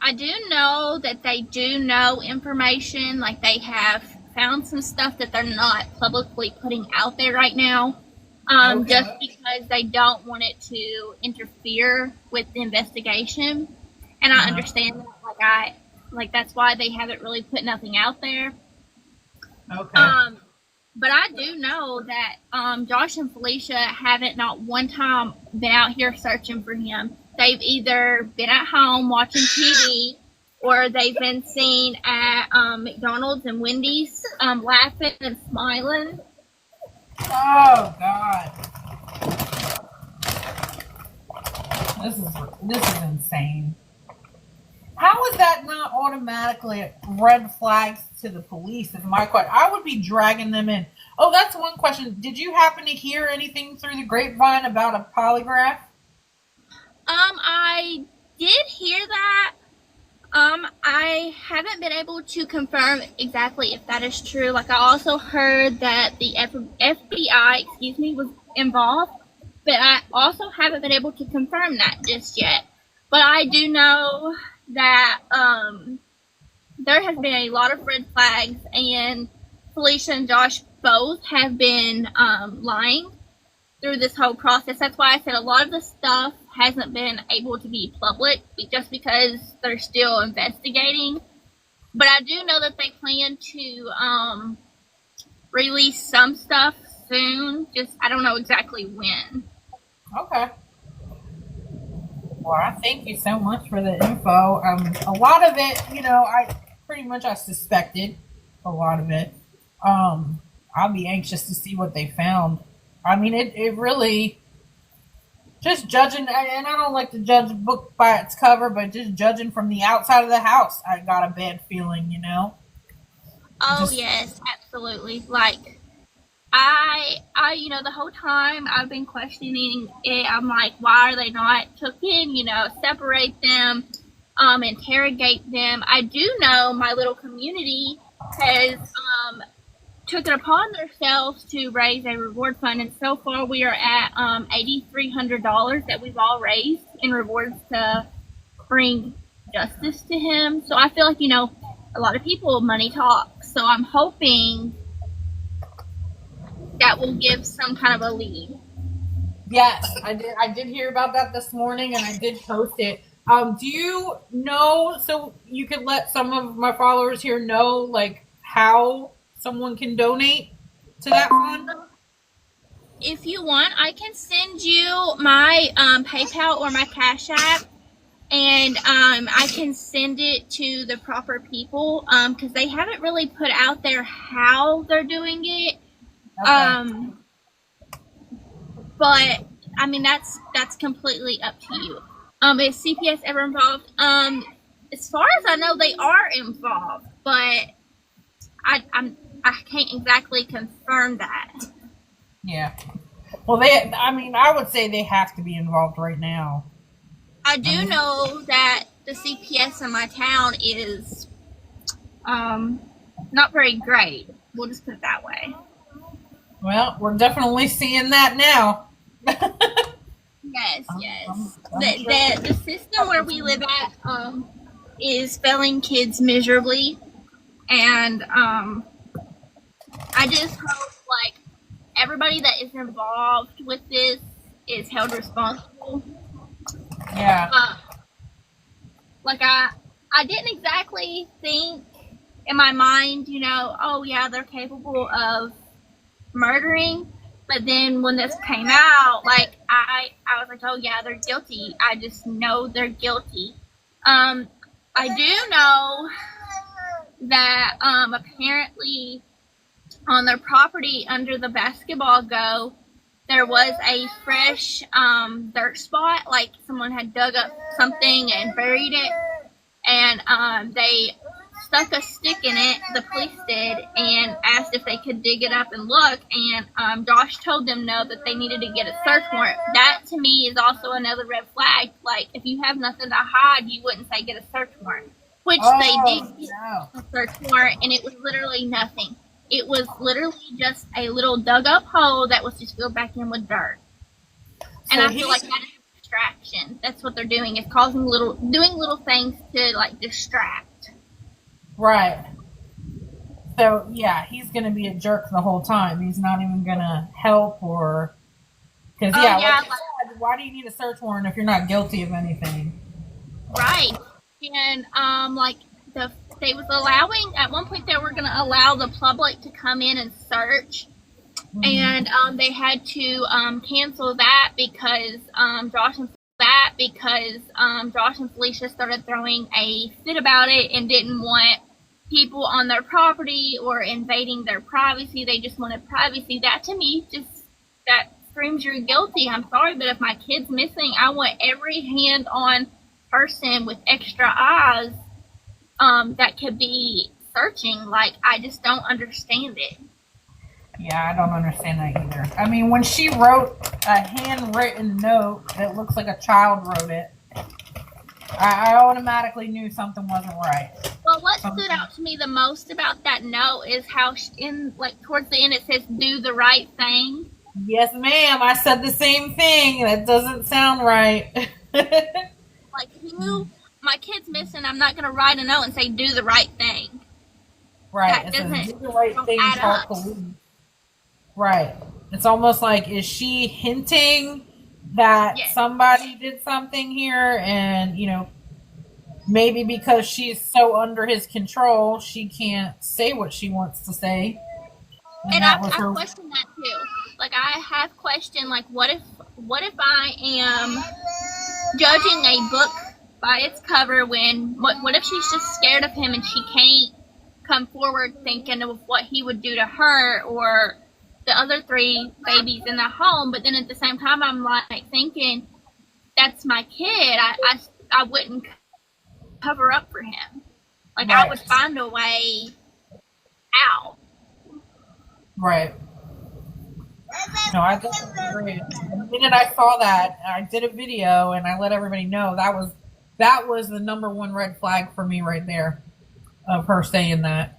I do know that they do know information. Like, they have found some stuff that they're not publicly putting out there right now. Okay. Just because they don't want it to interfere with the investigation. And I understand that. Like, that's why they haven't really put nothing out there. Okay. But I do know that Josh and Felicia haven't not one time been out here searching for him. They've either been at home watching TV, or they've been seen at McDonald's and Wendy's, laughing and smiling. Oh God. This is insane. How is that not automatically red flags to the police? Is my question. I would be dragging them in. Oh, that's one question. Did you happen to hear anything through the grapevine about a polygraph? I did hear that. I haven't been able to confirm exactly if that is true. Like, I also heard that the FBI, was involved, but I also haven't been able to confirm that just yet. But I do know that there has been a lot of red flags, and Felicia and Josh both have been lying through this whole process. That's why I said a lot of the stuff hasn't been able to be public, just because they're still investigating. But I do know that they plan to release some stuff soon. Just, I don't know exactly when. Okay. Well, I thank you so much for the info. A lot of it, I suspected a lot of it. I'll be anxious to see what they found. I mean, it really, just judging, and I don't like to judge a book by its cover, but just judging from the outside of the house, I got a bad feeling, Oh, yes, absolutely. Like, I, the whole time I've been questioning it. I'm like, why are they not took in, separate them, interrogate them. I do know my little community has, took it upon themselves to raise a reward fund, and so far we are at $8,300 that we've all raised in rewards to bring justice to him. So I feel like, a lot of people, money talks. So I'm hoping that will give some kind of a lead. Yes, I did hear about that this morning, and I did post it. Do you know, so you could let some of my followers here know, like, how someone can donate to that fund? If you want, I can send you my PayPal or my Cash App, and I can send it to the proper people, because they haven't really put out there how they're doing it. Okay. But I mean, that's completely up to you. Is CPS ever involved? As far as I know, they are involved, but I can't exactly confirm that. Yeah. Well, I would say they have to be involved right now. I do know that the CPS in my town is not very great. We'll just put it that way. Well, we're definitely seeing that now. Yes. The system where we live at is failing kids miserably, and I just hope, like, everybody that is involved with this is held responsible. Yeah. Like, I didn't exactly think in my mind, oh yeah, they're capable of murdering. But then when this came out, like, I was like, oh yeah, they're guilty. I just know they're guilty. I do know that apparently on their property under the basketball go, there was a fresh dirt spot, like someone had dug up something and buried it, and they stuck a stick in it, the police did, and asked if they could dig it up and look, and Josh told them no, that they needed to get a search warrant. That, to me, is also another red flag. Like, if you have nothing to hide, you wouldn't say get a search warrant, which they did get a search warrant, and it was literally nothing. It was literally just a little dug up hole that was just filled back in with dirt. And I feel like that is a distraction. distractions. That's what they're doing, is doing little things to like distract. Right. So yeah, he's gonna be a jerk the whole time. He's not even gonna help or because Oh yeah, yeah, like you said, why do you need a search warrant if you're not guilty of anything? right. And like they was allowing at one point they were going to allow the public to come in and search, and they had to cancel that because Josh and Felicia started throwing a fit about it and didn't want people on their property or invading their privacy. They just wanted privacy. That to me that screams you're guilty. I'm sorry, but if my kid's missing, I want every hand-on person with extra eyes that could be searching. Like, I just don't understand it. Yeah, I don't understand that either. I mean, when she wrote a handwritten note that looks like a child wrote it, I automatically knew something wasn't right. Well, what stood out to me the most about that note is how towards the end it says "do the right thing." Yes, ma'am. I said the same thing. That doesn't sound right. Like, my kid's missing, I'm not going to write a note and say "do the right thing." Right. That it doesn't says, do the right thing. Call police. Right. It's almost like, is she hinting that somebody did something here, and maybe because she's so under his control, she can't say what she wants to say. And I question that too. Like, I have questioned, like, what if I am judging a book by its cover when what if she's just scared of him and she can't come forward thinking of what he would do to her or the other 3 babies in the home, but then at the same time I'm like thinking, that's my kid. I wouldn't cover up for him. Like, right. I would find a way out. Right. No, I definitely agree. The minute I saw that, I did a video and I let everybody know that was the number 1 red flag for me right there, of her saying that.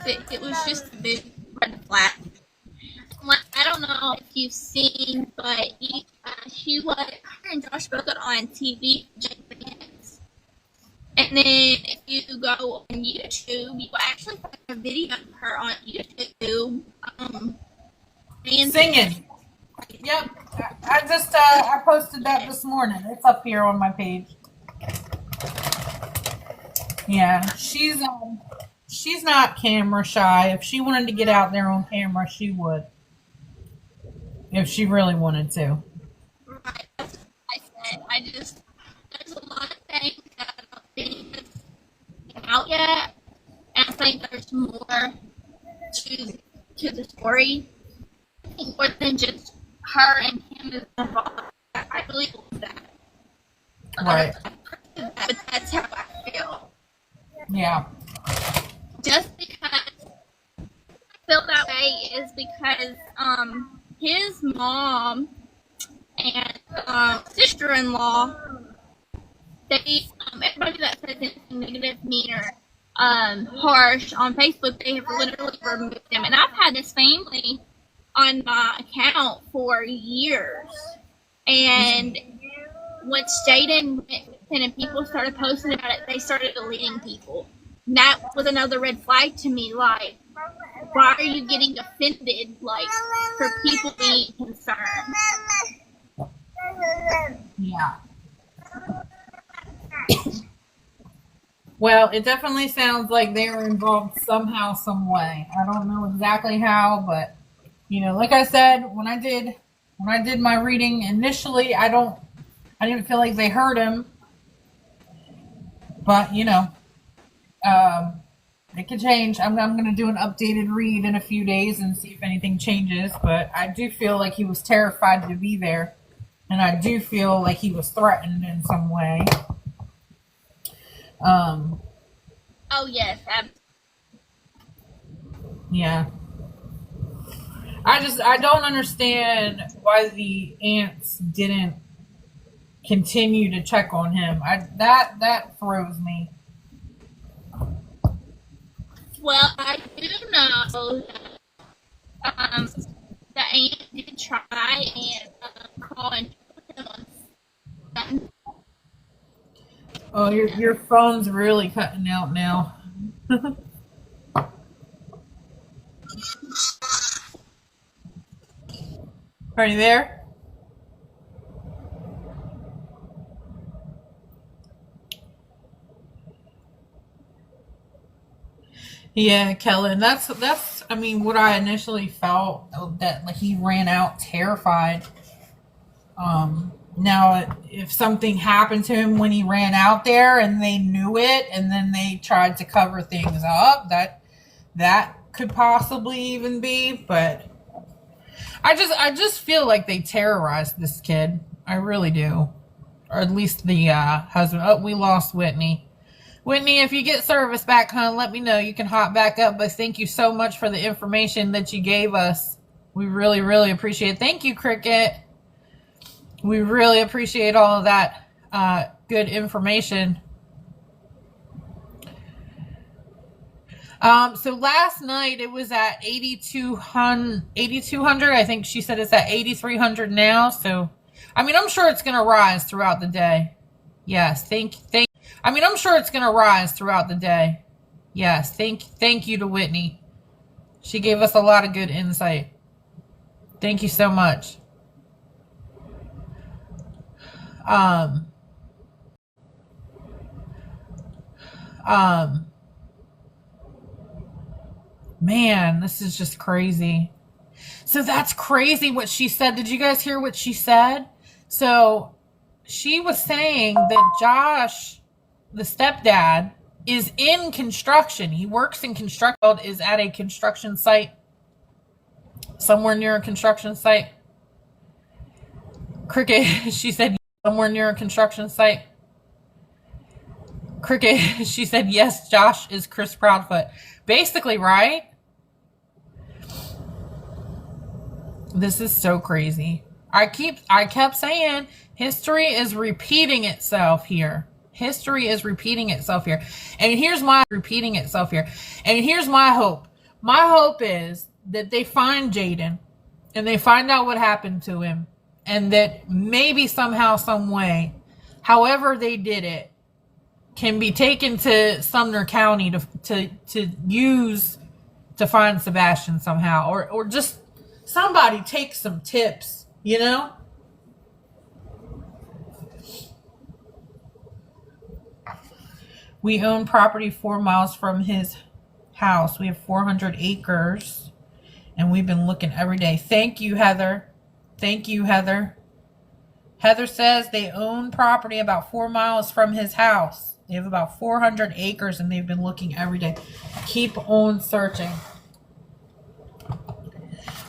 It was just a big red flag. I don't know if you've seen, but her and Josh both got on TV. And then if you go on YouTube, you actually find a video of her on YouTube. Singing. Yep. I just I posted that this morning. It's up here on my page. Yeah, she's not camera shy. If she wanted to get out there on camera, she would. If she really wanted to. Right. That's what I said. There's a lot of things that I don't think is out yet. And I think there's more to the story. I think more than just her and him is involved. I really believe that. Right. But that's how I feel. Yeah. Just because I feel that way is because his mom and sister-in-law, they everybody that says anything negative, mean, or harsh on Facebook, they have literally removed them. And I've had this family on my account for years. And once Jayden went and people started posting about it, they started deleting people. And that was another red flag to me. Like, why are you getting offended, like, for people being concerned? Yeah. Well, it definitely sounds like they were involved somehow, some way. I don't know exactly how, but like I said, when I did my reading initially, I didn't feel like they hurt him. But it could change. I'm going to do an updated read in a few days and see if anything changes. But I do feel like he was terrified to be there, and I do feel like he was threatened in some way. Oh yes. Yeah. I don't understand why the aunts didn't continue to check on him. That throws me. Well, I do know the aunt did try and call and put him on. Oh, your phone's really cutting out now. Are you there? Yeah, Kellen, that's I mean what I initially felt, that like he ran out terrified. Now if something happened to him when he ran out there and they knew it and then they tried to cover things up, that could possibly even be, but I just feel like they terrorized this kid. I really do. Or at least the husband. Oh, we lost Whitney. Whitney, if you get service back, hon, let me know. You can hop back up. But thank you so much for the information that you gave us. We really, really appreciate it. Thank you, Cricket. We really appreciate all of that good information. So last night it was at 8,200. I think she said it's at 8,300 now. So, I mean, I'm sure it's going to rise throughout the day. Yes, I mean, I'm sure it's going to rise throughout the day. Yes, thank you to Whitney. She gave us a lot of good insight. Thank you so much. Man, this is just crazy. So that's crazy what she said. Did you guys hear what she said? So she was saying that Josh, the stepdad, is in construction. He works in construction, is at a construction site, somewhere near a construction site. Cricket, she said, somewhere near a construction site. Cricket, she said, yes, Josh is Chris Proudfoot. Basically, right? This is so crazy. I kept saying history is repeating itself here. History is repeating itself here. And here's my hope. My hope is that they find Jayden and they find out what happened to him, and that maybe somehow, some way, however they did it, can be taken to Sumner County to use to find Sebastian somehow, or just somebody take some tips, you know? We own property 4 miles from his house. We have 400 acres, and we've been looking every day. Thank you, Heather. Thank you, Heather. Heather says they own property about 4 miles from his house. They have about 400 acres, and they've been looking every day. Keep on searching.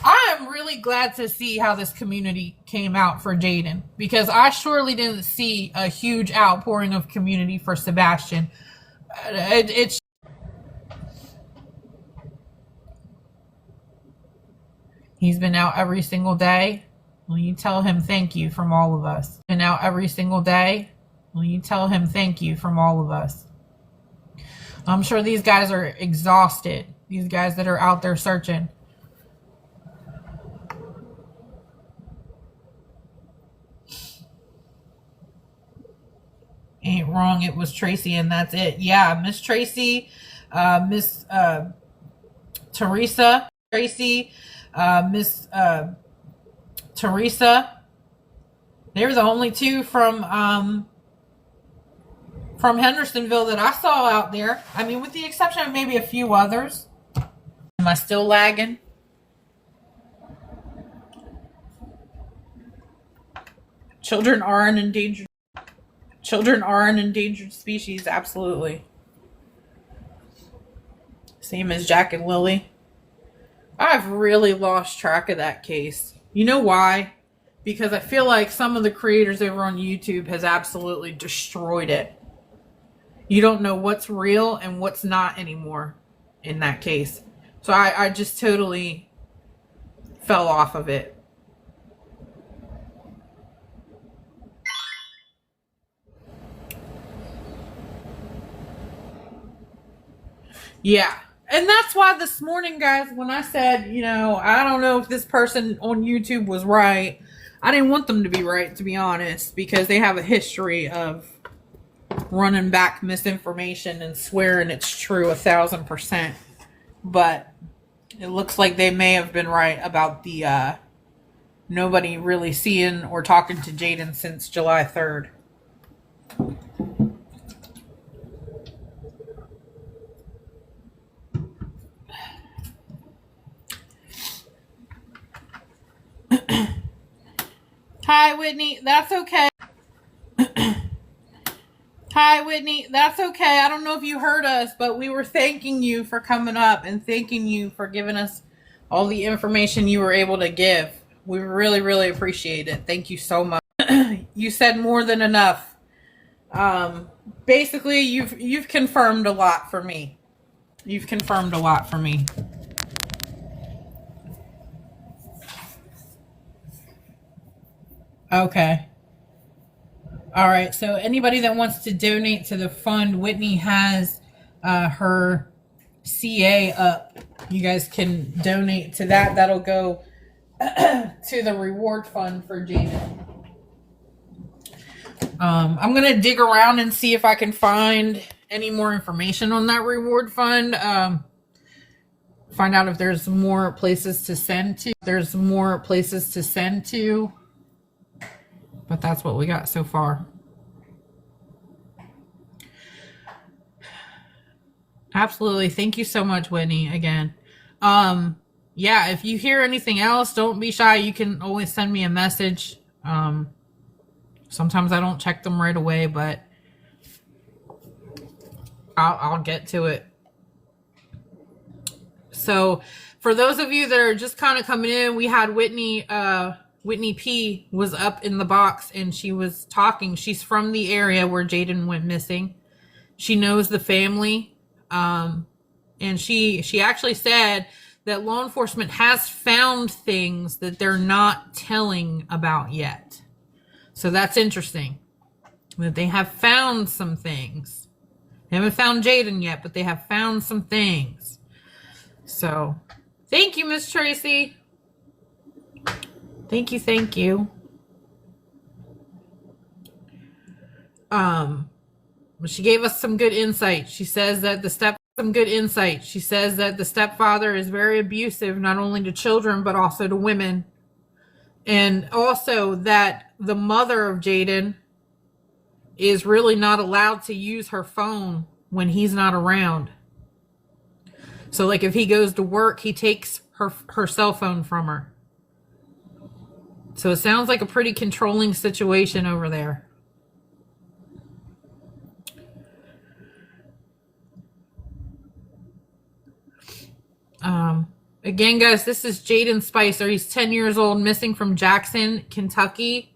I am really glad to see how this community came out for Jayden, because I surely didn't see a huge outpouring of community for Sebastian. He's been out every single day. Will you tell him thank you from all of us? Been out every single day. Will you tell him thank you from all of us? I'm sure these guys are exhausted. These guys that are out there searching. Ain't wrong. It was Tracy, and that's it. Yeah, Miss Tracy, Miss Teresa, Miss Teresa. They were the only two from Hendersonville that I saw out there. I mean, with the exception of maybe a few others. Am I still lagging? Children are an endangered species, absolutely. Same as Jack and Lily. I've really lost track of that case. You know why? Because I feel like some of the creators over on YouTube has absolutely destroyed it. You don't know what's real and what's not anymore in that case. So I just totally fell off of it. Yeah, And that's why this morning, guys, when I said, I don't know if this person on YouTube was right, I didn't want them to be right, to be honest, because they have a history of running back misinformation and swearing it's true 1,000%. But it looks like they may have been right about the nobody really seeing or talking to Jayden since July 3rd. Hi, Whitney. That's okay. Hi, Whitney. That's okay. I don't know if you heard us, but we were thanking you for coming up and thanking you for giving us all the information you were able to give. We really, really appreciate it. Thank you so much. You said more than enough. Basically, you've confirmed a lot for me. You've confirmed a lot for me. Okay. All right. So anybody that wants to donate to the fund, Whitney has her CA up. You guys can donate to that. That'll go to the reward fund for Jayden. I'm going to dig around and see if I can find any more information on that reward fund. Find out if there's more places to send to. But that's what we got so far. Absolutely. Thank you so much, Whitney, again. Yeah, if you hear anything else, don't be shy. You can always send me a message. Sometimes I don't check them right away, but I'll get to it. So for those of you that are just kind of coming in, we had Whitney P was up in the box and she was talking. She's from the area where Jayden went missing. She knows the family. And she actually said that law enforcement has found things that they're not telling about yet. So that's interesting that they have found some things. They haven't found Jayden yet, but they have found some things. So thank you, Miss Tracy. Thank you. She gave us some good insight. She says that the stepfather is very abusive, not only to children, but also to women. And also that the mother of Jayden is really not allowed to use her phone when he's not around. So like if he goes to work, he takes her cell phone from her. So it sounds like a pretty controlling situation over there. Again, guys, this is Jayden Spicer. He's 10 years old, missing from Jackson, Kentucky.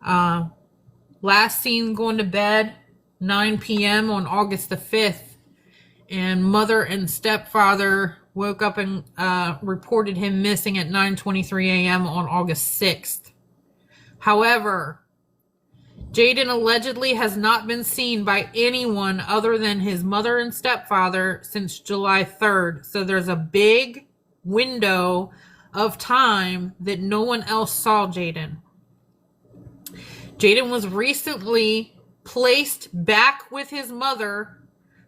Last seen going to bed 9 p.m. on August the 5th. And mother and stepfather woke up and reported him missing at 9:23 a.m. on August 6th. However, Jayden allegedly has not been seen by anyone other than his mother and stepfather since July 3rd. So there's a big window of time that no one else saw Jayden. Jayden was recently placed back with his mother,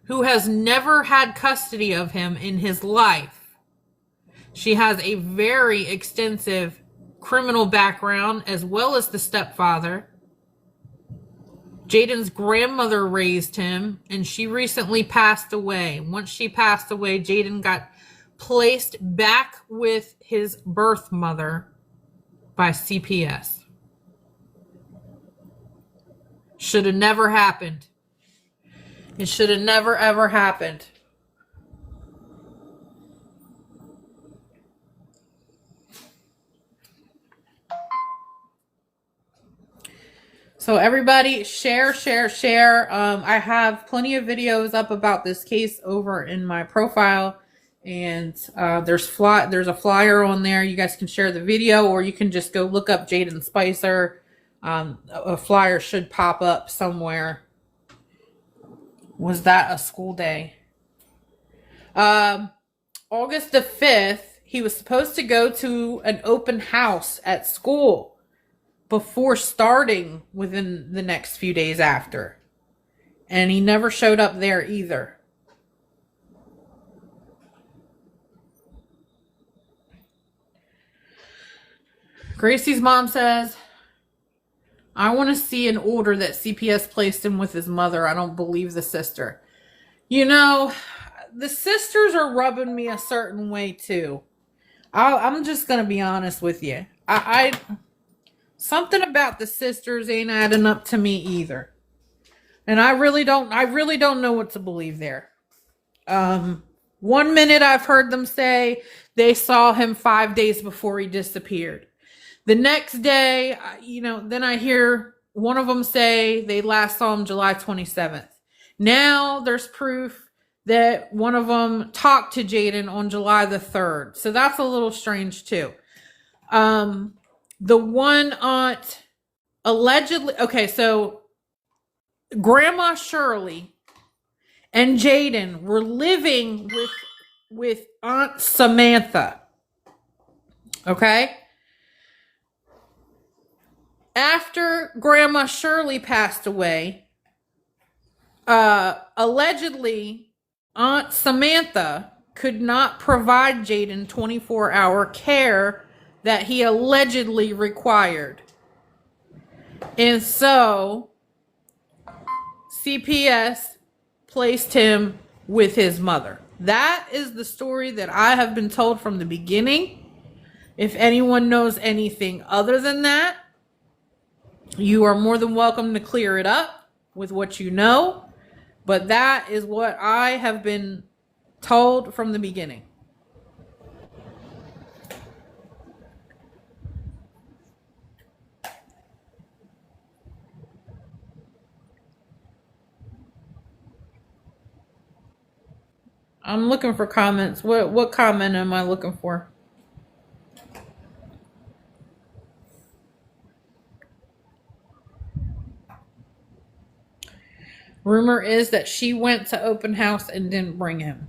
who has never had custody of him in his life. She has a very extensive criminal background, as well as the stepfather. Jayden's grandmother raised him, and she recently passed away. Once she passed away, Jayden got placed back with his birth mother by CPS. Should have never happened. It should have never, ever happened. So everybody share. I have plenty of videos up about this case over in my profile. And there's a flyer on there. You guys can share the video, or you can just go look up Jayden Spicer. A flyer should pop up somewhere. Was that a school day? August the 5th, he was supposed to go to an open house at school before starting within the next few days after. And he never showed up there either. Gracie's mom says, I want to see an order that CPS placed him with his mother. I don't believe the sister. You know, the sisters are rubbing me a certain way too. I'm just going to be honest with you. Something about the sisters ain't adding up to me either. And I really don't know what to believe there. 1 minute I've heard them say they saw him 5 days before he disappeared. The next day, then I hear one of them say they last saw him July 27th. Now there's proof that one of them talked to Jayden on July the 3rd. So that's a little strange too. The one aunt allegedly, okay, so Grandma Shirley and Jayden were living with Aunt Samantha. Okay? After Grandma Shirley passed away, allegedly Aunt Samantha could not provide Jayden 24-hour care that he allegedly required. And so CPS placed him with his mother. That is the story that I have been told from the beginning. If anyone knows anything other than that, you are more than welcome to clear it up with what you know. But that is what I have been told from the beginning. I'm looking for comments. What comment am I looking for? Rumor is that she went to open house and didn't bring him.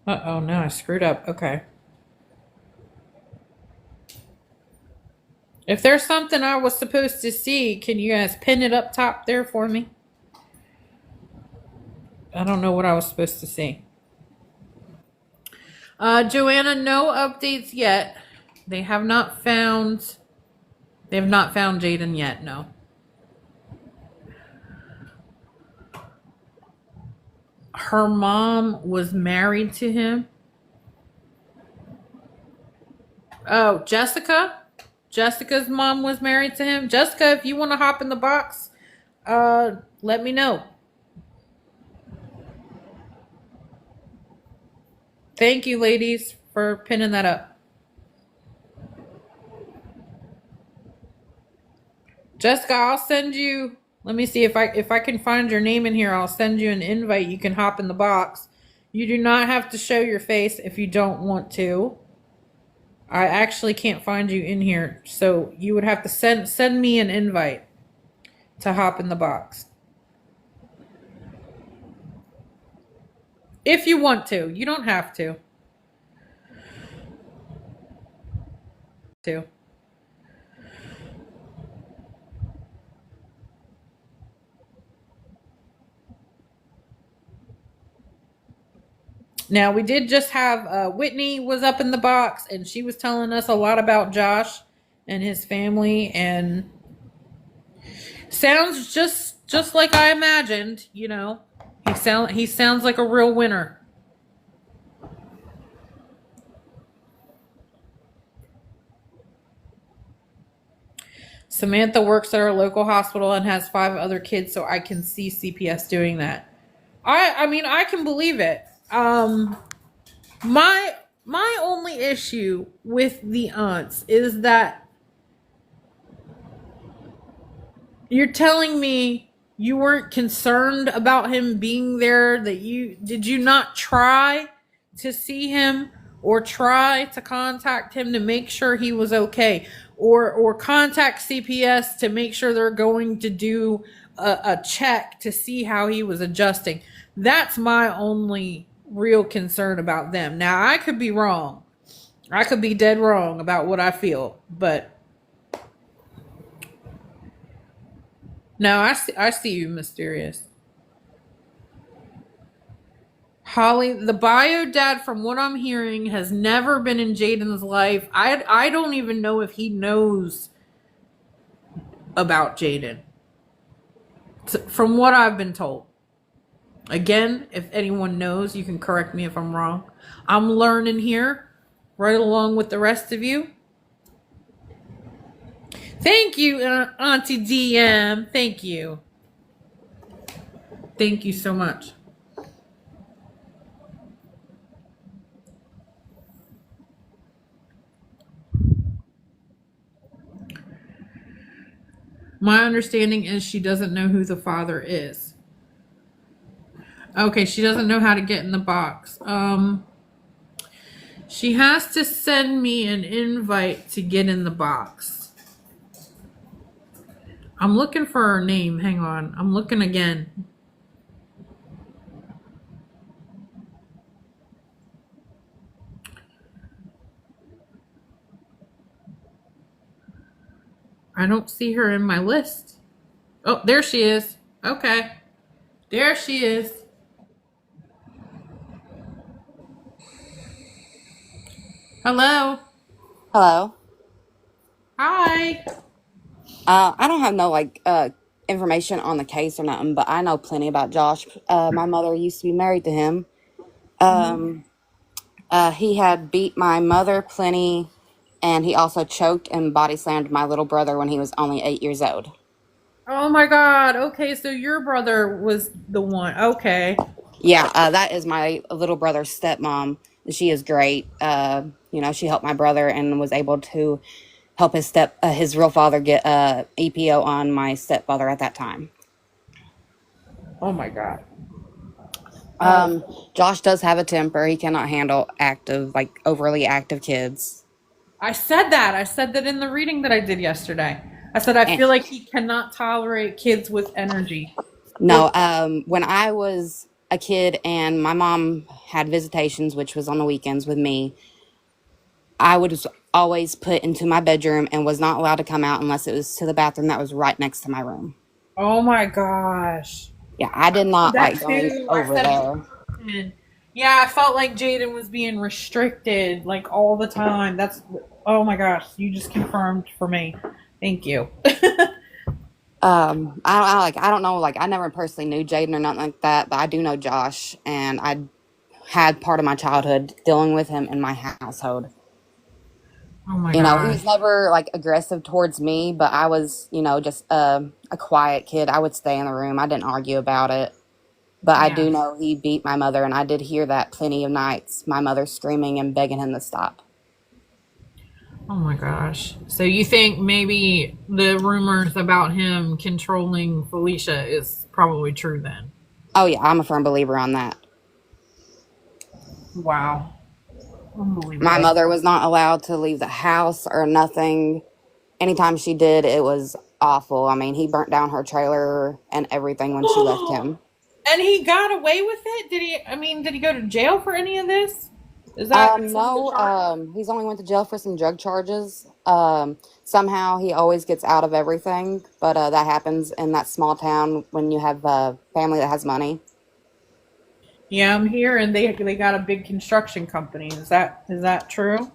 Uh-oh, no, I screwed up. Okay. If there's something I was supposed to see, can you guys pin it up top there for me? I don't know what I was supposed to see. Joanna, no updates yet. They have not found Jayden yet, no. Her mom was married to him. Oh, Jessica? Jessica's mom was married to him. Jessica, if you want to hop in the box, let me know. Thank you, ladies, for pinning that up. Jessica, I'll send you, let me see if I can find your name in here. I'll send you an invite. You can hop in the box. You do not have to show your face if you don't want to. I actually can't find you in here, so you would have to send me an invite to hop in the box. If you want to. You don't have to. Now, we did just have Whitney was up in the box, and she was telling us a lot about Josh and his family, and sounds just like I imagined. You know, he sounds like a real winner. Samantha works at our local hospital and has 5 other kids, so I can see CPS doing that. I mean, I can believe it. My only issue with the aunts is that you're telling me you weren't concerned about him being there, did you not try to see him or try to contact him to make sure he was okay, or contact CPS to make sure they're going to do a check to see how he was adjusting. That's my only real concern about them. Now, I could be wrong. I could be dead wrong about what I feel, but no, I see you, Mysterious. Holly, the bio dad, from what I'm hearing, has never been in Jayden's life. I don't even know if he knows about Jayden, from what I've been told. Again, if anyone knows, you can correct me if I'm wrong. I'm learning here, right along with the rest of you. Thank you, Auntie DM. Thank you. Thank you so much. My understanding is she doesn't know who the father is. Okay, she doesn't know how to get in the box. She has to send me an invite to get in the box. I'm looking for her name. Hang on. I'm looking again. I don't see her in my list. Oh, there she is. Okay. There she is. Hello. Hello. Hi. I don't have no information on the case or nothing, but I know plenty about Josh. My mother used to be married to him. He had beat my mother plenty, and he also choked and body slammed my little brother when he was only 8 years old. Oh my God. Okay, so your brother was the one. Okay. Yeah, that is my little brother's stepmom. She is great. She helped my brother and was able to help his real father get EPO on my stepfather at that time. Oh my God. Josh does have a temper. He cannot handle overly active kids. I said that. I said that in the reading that I did yesterday. I said I feel like he cannot tolerate kids with energy. No, when I was a kid and my mom had visitations, which was on the weekends with me, I was always put into my bedroom and was not allowed to come out unless it was to the bathroom that was right next to my room. Oh my gosh. Yeah, I did not That like going too. over there. Yeah, I felt like Jayden was being restricted like all the time. Oh my gosh, you just confirmed for me. Thank you. I don't know, I never personally knew Jayden or nothing like that, but I do know Josh, and I had part of my childhood dealing with him in my household. Oh my He gosh. was never aggressive towards me, but I was, just a quiet kid. I would stay in the room. I didn't argue about it. But I do know he beat my mother, and I did hear that plenty of nights, my mother screaming and begging him to stop. Oh my gosh. So you think maybe the rumors about him controlling Felicia is probably true then? Oh, yeah, I'm a firm believer on that. Wow. Unbelievable. My mother was not allowed to leave the house or nothing. Anytime she did, it was awful. I mean, he burnt down her trailer and everything when she left him. And he got away with it? Did he go to jail for any of this? Is that no, he's only went to jail for some drug charges. Somehow he always gets out of everything, but that happens in that small town when you have a family that has money. Yeah, I'm here, and they got a big construction company. Is that true?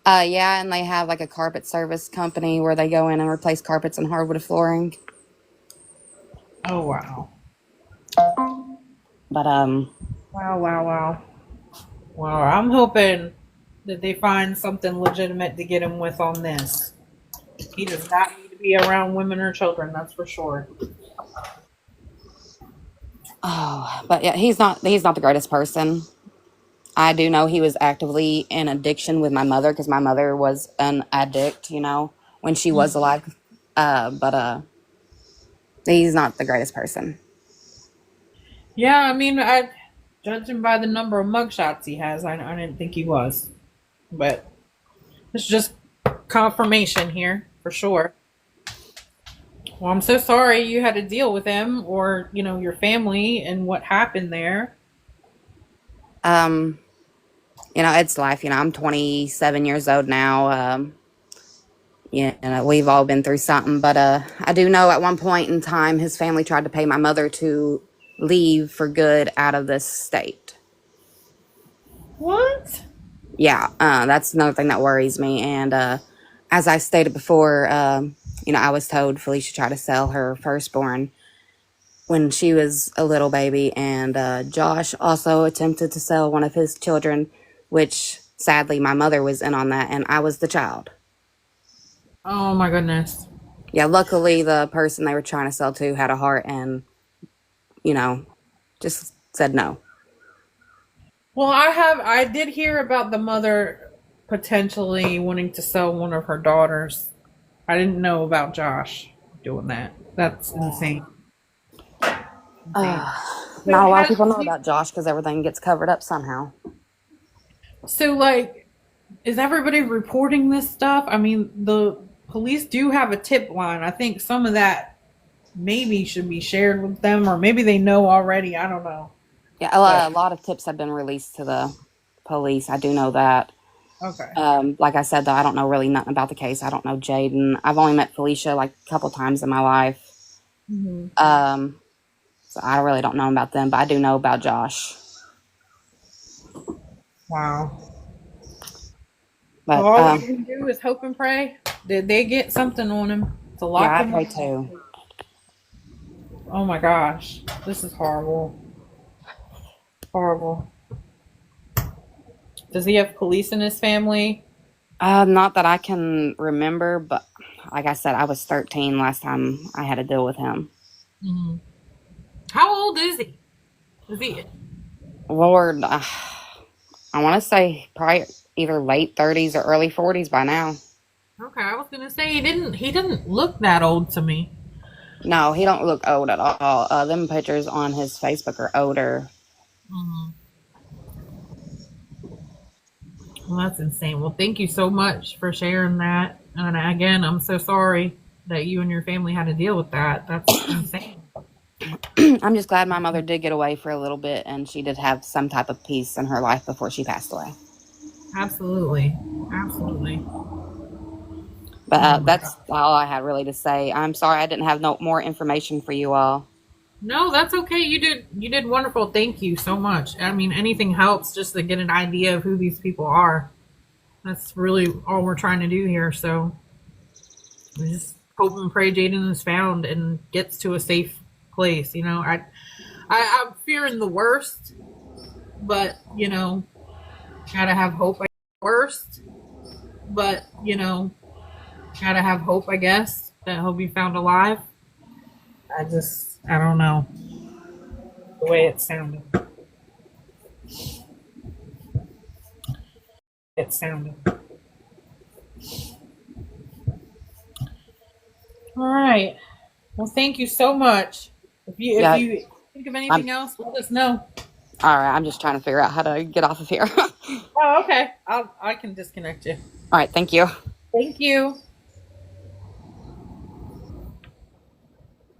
Yeah, and they have a carpet service company where they go in and replace carpets and hardwood flooring. Oh wow. But Wow. Well, I'm hoping that they find something legitimate to get him with on this. He does not need to be around women or children, that's for sure. Oh, but yeah, he's not the greatest person. I do know he was actively in addiction with my mother because my mother was an addict, when she was alive. But he's not the greatest person. Yeah, I mean, Judging by the number of mugshots he has, I didn't think he was. But it's just confirmation here for sure. Well, I'm so sorry you had to deal with him or, your family and what happened there. Um, it's life. I'm 27 years old now. We've all been through something, but I do know at one point in time his family tried to pay my mother to leave for good out of this state. What? Yeah, that's another thing that worries me. And as I stated before, I was told Felicia tried to sell her firstborn when she was a little baby, and Josh also attempted to sell one of his children, which sadly my mother was in on that, and I was the child. Oh my goodness. Yeah, luckily the person they were trying to sell to had a heart and, just said no. Well, I did hear about the mother potentially wanting to sell one of her daughters. I didn't know about Josh doing that. That's insane. Not So a lot of people know about Josh because everything gets covered up somehow. So, is everybody reporting this stuff? I mean, the police do have a tip line. I think some of that maybe should be shared with them, or maybe they know already. I don't know. Yeah, a lot of tips have been released to the police. I do know that. Okay. Like I said, though, I don't know really nothing about the case. I don't know Jayden. I've only met Felicia like a couple times in my life. Mm-hmm. So I really don't know about them, but I do know about Josh. Wow. But All we can do is hope and pray. Did they get something on him to lock yeah, I him pray up? too. Oh my gosh, this is horrible. Horrible. Does he have police in his family? Not that I can remember, but like I said, I was 13 last time I had to deal with him. Mm-hmm. How old is he? Is he? Lord, I want to say probably either late 30s or early 40s by now. Okay, I was gonna say he didn't look that old to me. No, he don't look old at all. Them pictures on his Facebook are older. Mm-hmm. Well, that's insane. Well, thank you so much for sharing that. And again, I'm so sorry that you and your family had to deal with that. That's insane. I'm just glad my mother did get away for a little bit and she did have some type of peace in her life before she passed away. Absolutely. Absolutely. But that's all I had really to say. I'm sorry I didn't have no more information for you all. No, that's okay. You did wonderful. Thank you so much. I mean, anything helps just to get an idea of who these people are. That's really all we're trying to do here. So we just hope and pray Jayden is found and gets to a safe place. I'm fearing the worst, but gotta have hope. Worst, but gotta have hope. I guess that he'll be found alive. I don't know the way it sounded. All right. Well, thank you so much. If you think of anything else, let us know. All right, I'm just trying to figure out how to get off of here. Oh, okay. I can disconnect you. All right, thank you. Thank you.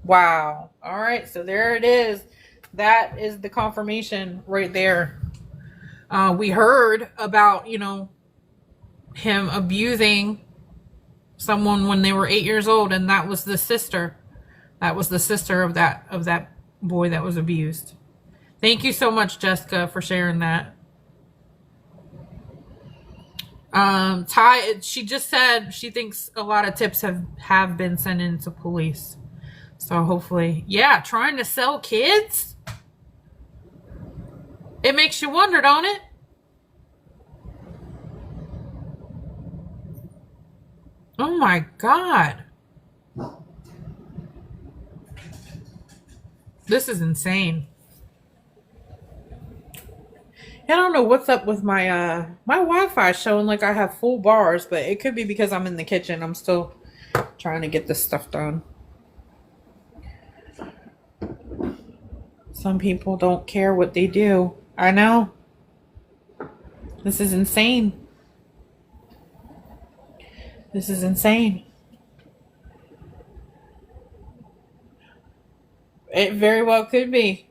Wow. All right. So there it is. That is the confirmation right there. We heard about, him abusing someone when they were 8 years old, and that was the sister. That was the sister of that boy that was abused. Thank you so much, Jessica, for sharing that. Ty, she just said she thinks a lot of tips have been sent in to police. So hopefully, trying to sell kids? It makes you wonder, don't it? Oh my God. This is insane. I don't know what's up with my Wi-Fi showing like I have full bars, but it could be because I'm in the kitchen. I'm still trying to get this stuff done. Some people don't care what they do. I know. This is insane. This is insane. It very well could be.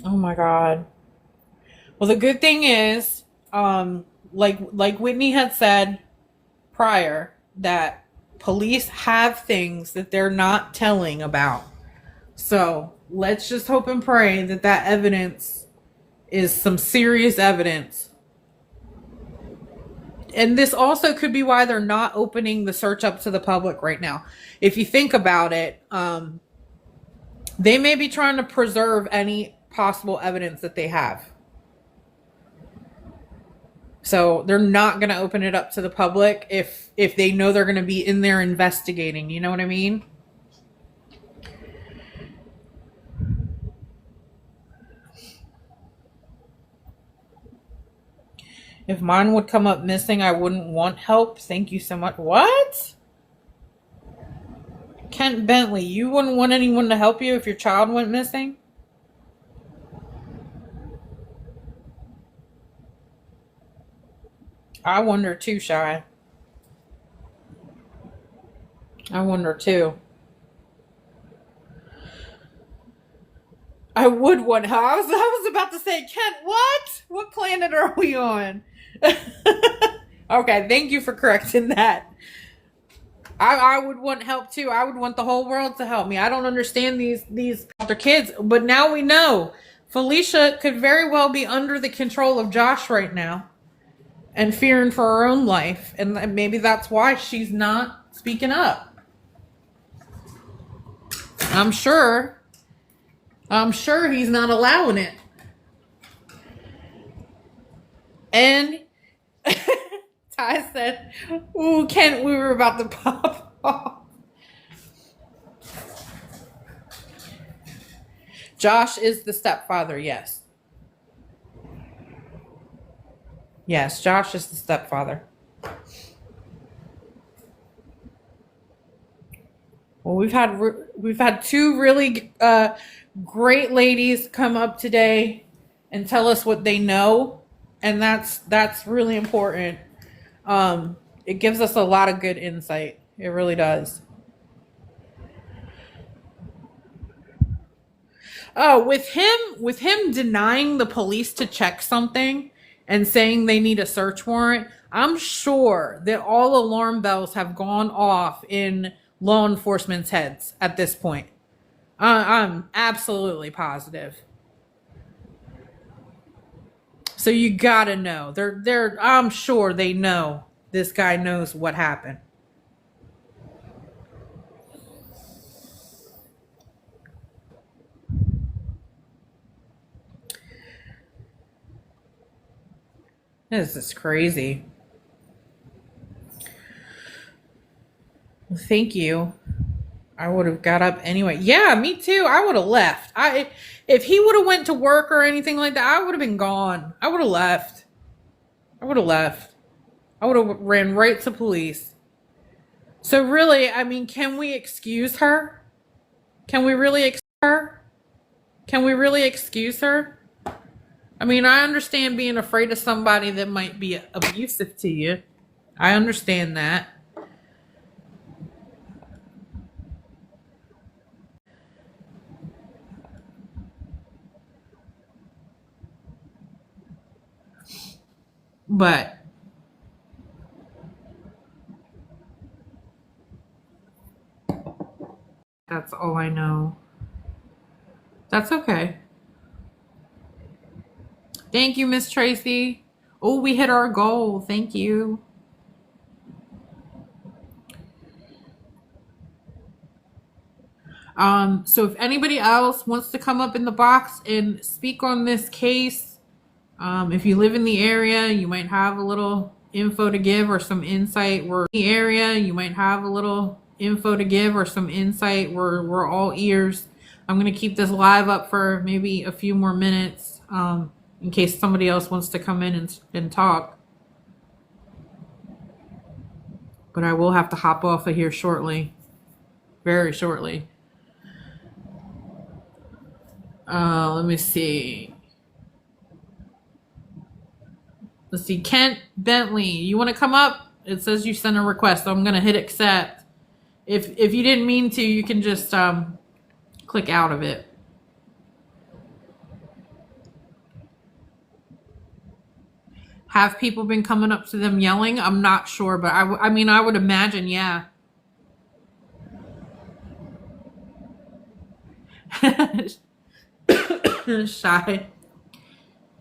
Oh my God. Well, the good thing is, like Whitney had said prior, that police have things that they're not telling about. So let's just hope and pray that that evidence is some serious evidence. And this also could be why they're not opening the search up to the public right now. If you think about it, they may be trying to preserve any possible evidence that they have. So they're not going to open it up to the public if they know they're going to be in there investigating. You know what I mean? If mine would come up missing, I wouldn't want help. Thank you so much. What? Kent Bentley, you wouldn't want anyone to help you if your child went missing? I wonder too, Shy. I wonder too. I would want help. I was about to say, Kent, what? What planet are we on? Okay, thank you for correcting that. I would want help too. I would want the whole world to help me. I don't understand these other kids, but now we know Felicia could very well be under the control of Josh right now and fearing for her own life, and maybe that's why she's not speaking up. I'm sure he's not allowing it. And Ty said, "Ooh, Kent, we were about to pop off." Josh is the stepfather, yes. Yes, Josh is the stepfather. Well, we've had two really great ladies come up today and tell us what they know, and that's really important. It gives us a lot of good insight. It really does. Oh, with him denying the police to check something and saying they need a search warrant, I'm sure that all alarm bells have gone off in law enforcement's heads at this point. I'm absolutely positive. So you gotta know. I'm sure they know this guy knows what happened. This is crazy. Well, thank you. I would have got up anyway. Yeah, me too. I would have left. If he would have went to work or anything like that, I would have been gone. I would have left. I would have ran right to police. So really, I mean, can we excuse her? Can we really excuse her? Can we really excuse her? I mean, I understand being afraid of somebody that might be abusive to you. I understand that. But that's all I know. That's okay. Thank you, Miss Tracy. Oh, we hit our goal. Thank you. So if anybody else wants to come up in the box and speak on this case, if you live in the area, you might have a little info to give or some insight. We're all ears. I'm going to keep this live up for maybe a few more minutes, in case somebody else wants to come in and talk. But I will have to hop off of here shortly. Very shortly. Let me see. Let's see. Kent Bentley, you want to come up? It says you sent a request, so I'm gonna hit accept. If you didn't mean to, you can just click out of it. Have people been coming up to them yelling? I'm not sure, but I mean, I would imagine, yeah. Shy.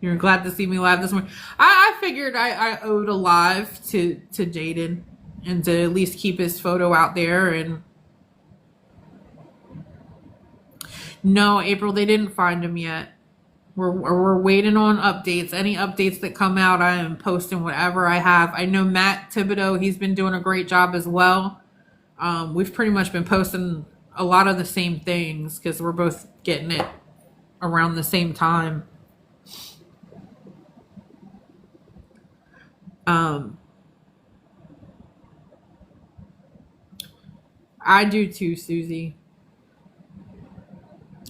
You're glad to see me live this morning. I figured I owed a live to Jayden and to at least keep his photo out there. And no, April, they didn't find him yet. We're waiting on updates. Any updates that come out, I am posting whatever I have. I know Matt Thibodeau, he's been doing a great job as well. We've pretty much been posting a lot of the same things because we're both getting it around the same time. I do too, Susie.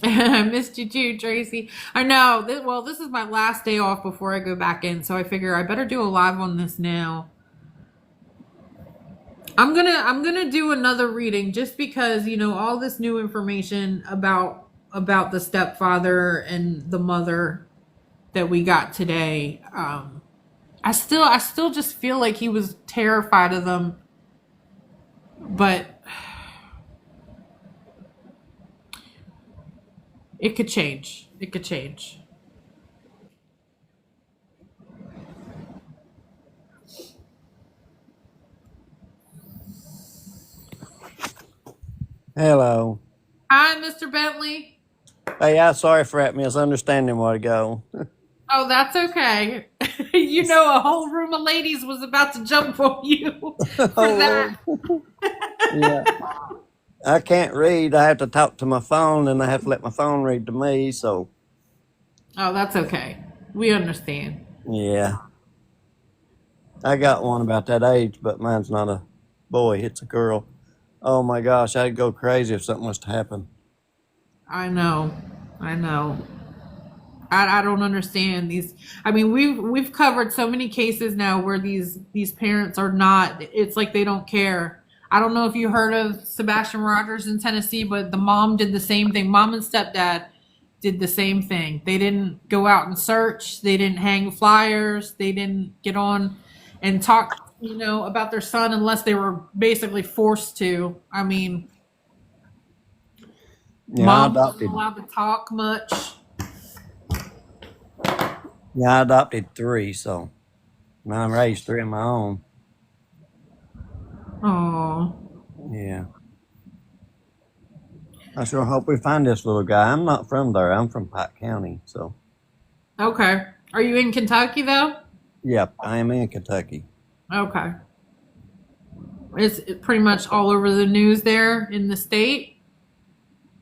I missed you too, Tracy. I know. Well, this is my last day off before I go back in, so I figure I better do a live on this now. I'm gonna do another reading just because, you know, all this new information about the stepfather and the mother that we got today. I still just feel like he was terrified of them, but it could change. It could change. Hello. Hi, Mr. Bentley. Hey, I'm sorry for that misunderstanding a while ago. Oh, that's okay. You know, a whole room of ladies was about to jump on you for that. Yeah. I can't read. I have to talk to my phone, and I have to let my phone read to me, so. Oh, that's okay. We understand. Yeah. I got one about that age, but mine's not a boy. It's a girl. Oh, my gosh. I'd go crazy if something was to happen. I know. I don't understand these. I mean, we've covered so many cases now where these parents are not. It's like they don't care. I don't know if you heard of Sebastian Rogers in Tennessee, but the mom did the same thing. Mom and stepdad did the same thing. They didn't go out and search. They didn't hang flyers. They didn't get on and talk, you know, about their son unless they were basically forced to. I mean, Yeah, mom wasn't allowed to talk much. Yeah, I adopted 3, so I raised 3 of my own. Oh. Yeah. I sure hope we find this little guy. I'm not from there. I'm from Pike County, so. Okay. Are you in Kentucky though? Yep, I am in Kentucky. Okay. It's pretty much all over the news there in the state.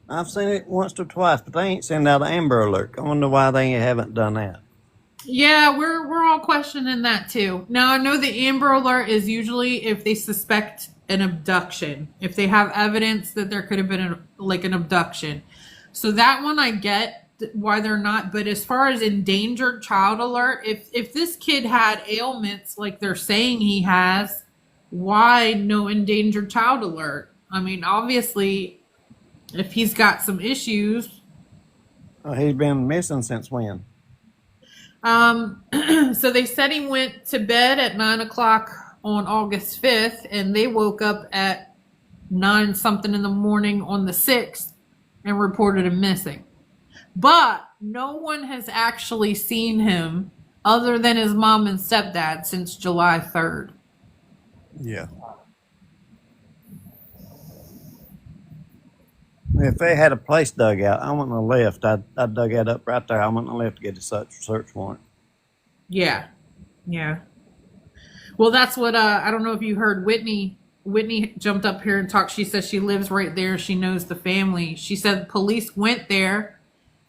I've seen it once or twice, but they ain't sent out an Amber Alert. I wonder why they haven't done that. Yeah, we're all questioning that too. Now I know the Amber Alert is usually if they suspect an abduction, if they have evidence that there could have been an abduction. So that one I get why they're not. But as far as endangered child alert, if this kid had ailments like they're saying he has, why no endangered child alert? I mean, obviously, if he's got some issues. He's been missing since when? So they said he went to bed at 9 o'clock on August 5th, and they woke up at 9 something in the morning on the 6th and reported him missing. But no one has actually seen him other than his mom and stepdad since July 3rd. Yeah. If they had a place dug out, I wouldn't have left. I'd dug that up right there. I wouldn't have left to get a search warrant. Yeah. Well, that's what I don't know if you heard Whitney. Whitney jumped up here and talked. She says she lives right there. She knows the family. She said police went there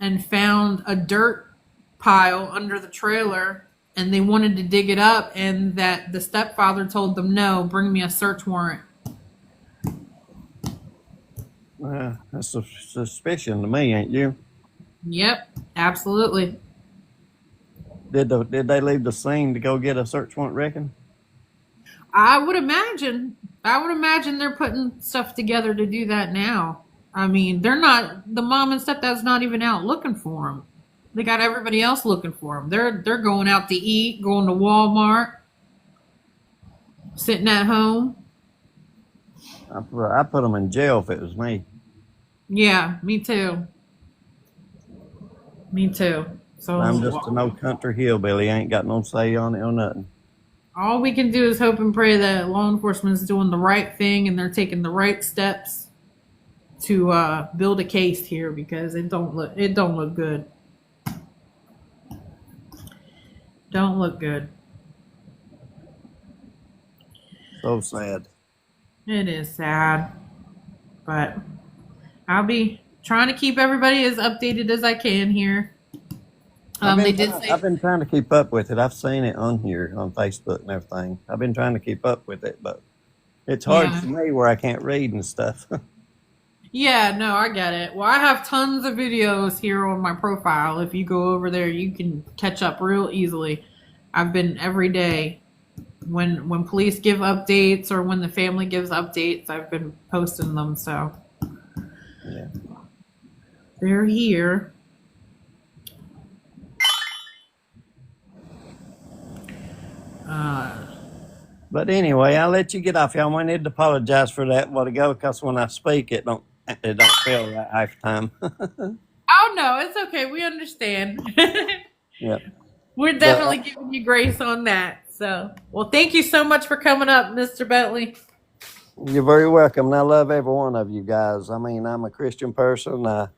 and found a dirt pile under the trailer, and they wanted to dig it up, and that the stepfather told them, no, bring me a search warrant. That's a suspicion to me, ain't you? Yep, absolutely. Did they leave the scene to go get a search warrant? Reckon. I would imagine. I would imagine they're putting stuff together to do that now. I mean, they're not the mom and stepdad's not even out looking for them. They got everybody else looking for them. They're going out to eat, going to Walmart, sitting at home. I put them in jail if it was me. Yeah, me too. Me too. So I'm just a no country hillbilly. Ain't got no say on it or nothing. all we can do is hope and pray that law enforcement is doing the right thing and they're taking the right steps to build a case here, because it don't look good. Don't look good. So sad. It is sad, but I'll be trying to keep everybody as updated as I can here. They did say I've been trying to keep up with it. I've seen it on here on Facebook and everything. I've been trying to keep up with it, but it's hard Yeah. for me where I can't read and stuff. Yeah, no, I get it. Well, I have tons of videos here on my profile. If you go over there, you can catch up real easily. I've been every day when police give updates or when the family gives updates, I've been posting them. So Yeah. they're here. But anyway, I'll let you get off. Y'all might need to apologize for that while ago, because when I speak, it don't feel right half the time. Oh no, it's okay. We understand. Yep. We're But definitely giving you grace on that. So, well, thank you so much for coming up, Mr. Bentley. you're very welcome, and I love every one of you guys. I mean, I'm a Christian person. There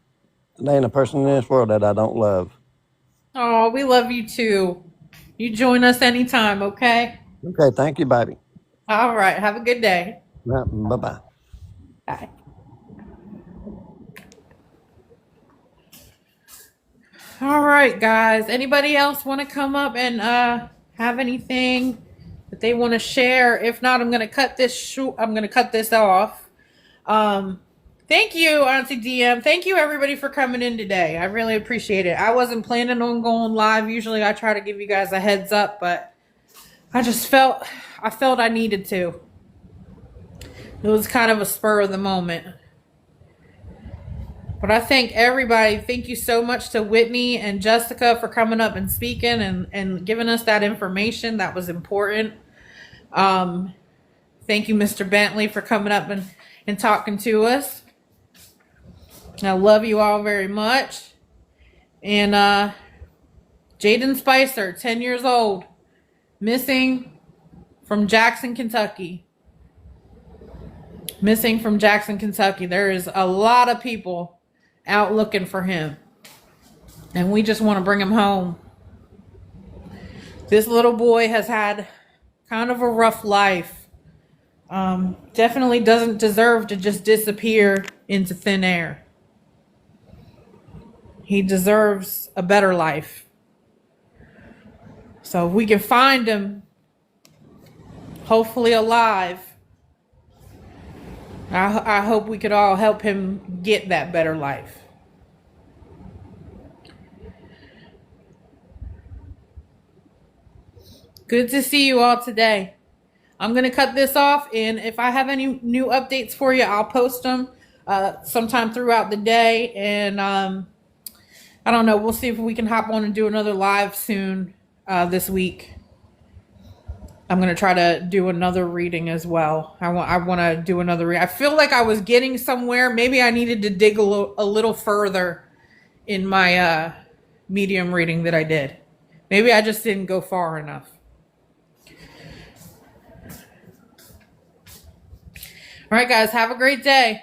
ain't a person in this world that I don't love. Oh, we love you too. You join us anytime, okay? Okay, thank you, baby. All right. Have a good day. Bye bye. Bye. All right, guys. Anybody else want to come up and have anything that they want to share? If not, I'm gonna cut this short. I'm gonna cut this off. Thank you, Auntie DM. Thank you, everybody, for coming in today. I really appreciate it. I wasn't planning on going live. Usually, I try to give you guys a heads up, but I felt I needed to. It was kind of a spur of the moment. But I thank everybody. Thank you so much to Whitney and Jessica for coming up and speaking and giving us that information that was important. Thank you, Mr. Bentley, for coming up and talking to us. I love you all very much. And Jayden Spicer, 10 years old, missing from Jackson, Kentucky. Missing from Jackson, Kentucky. There is a lot of people out looking for him. And we just want to bring him home. This little boy has had kind of a rough life. Definitely doesn't deserve to just disappear into thin air. He deserves a better life. So if we can find him, hopefully alive, I hope we could all help him get that better life. Good to see you all today. I'm going to cut this off, and if I have any new updates for you, I'll post them sometime throughout the day. And I don't know. We'll see if we can hop on and do another live soon this week. I'm going to try to do another reading as well. I want to do another reading. I feel like I was getting somewhere. Maybe I needed to dig a little further in my medium reading that I did. Maybe I just didn't go far enough. All right, guys. Have a great day.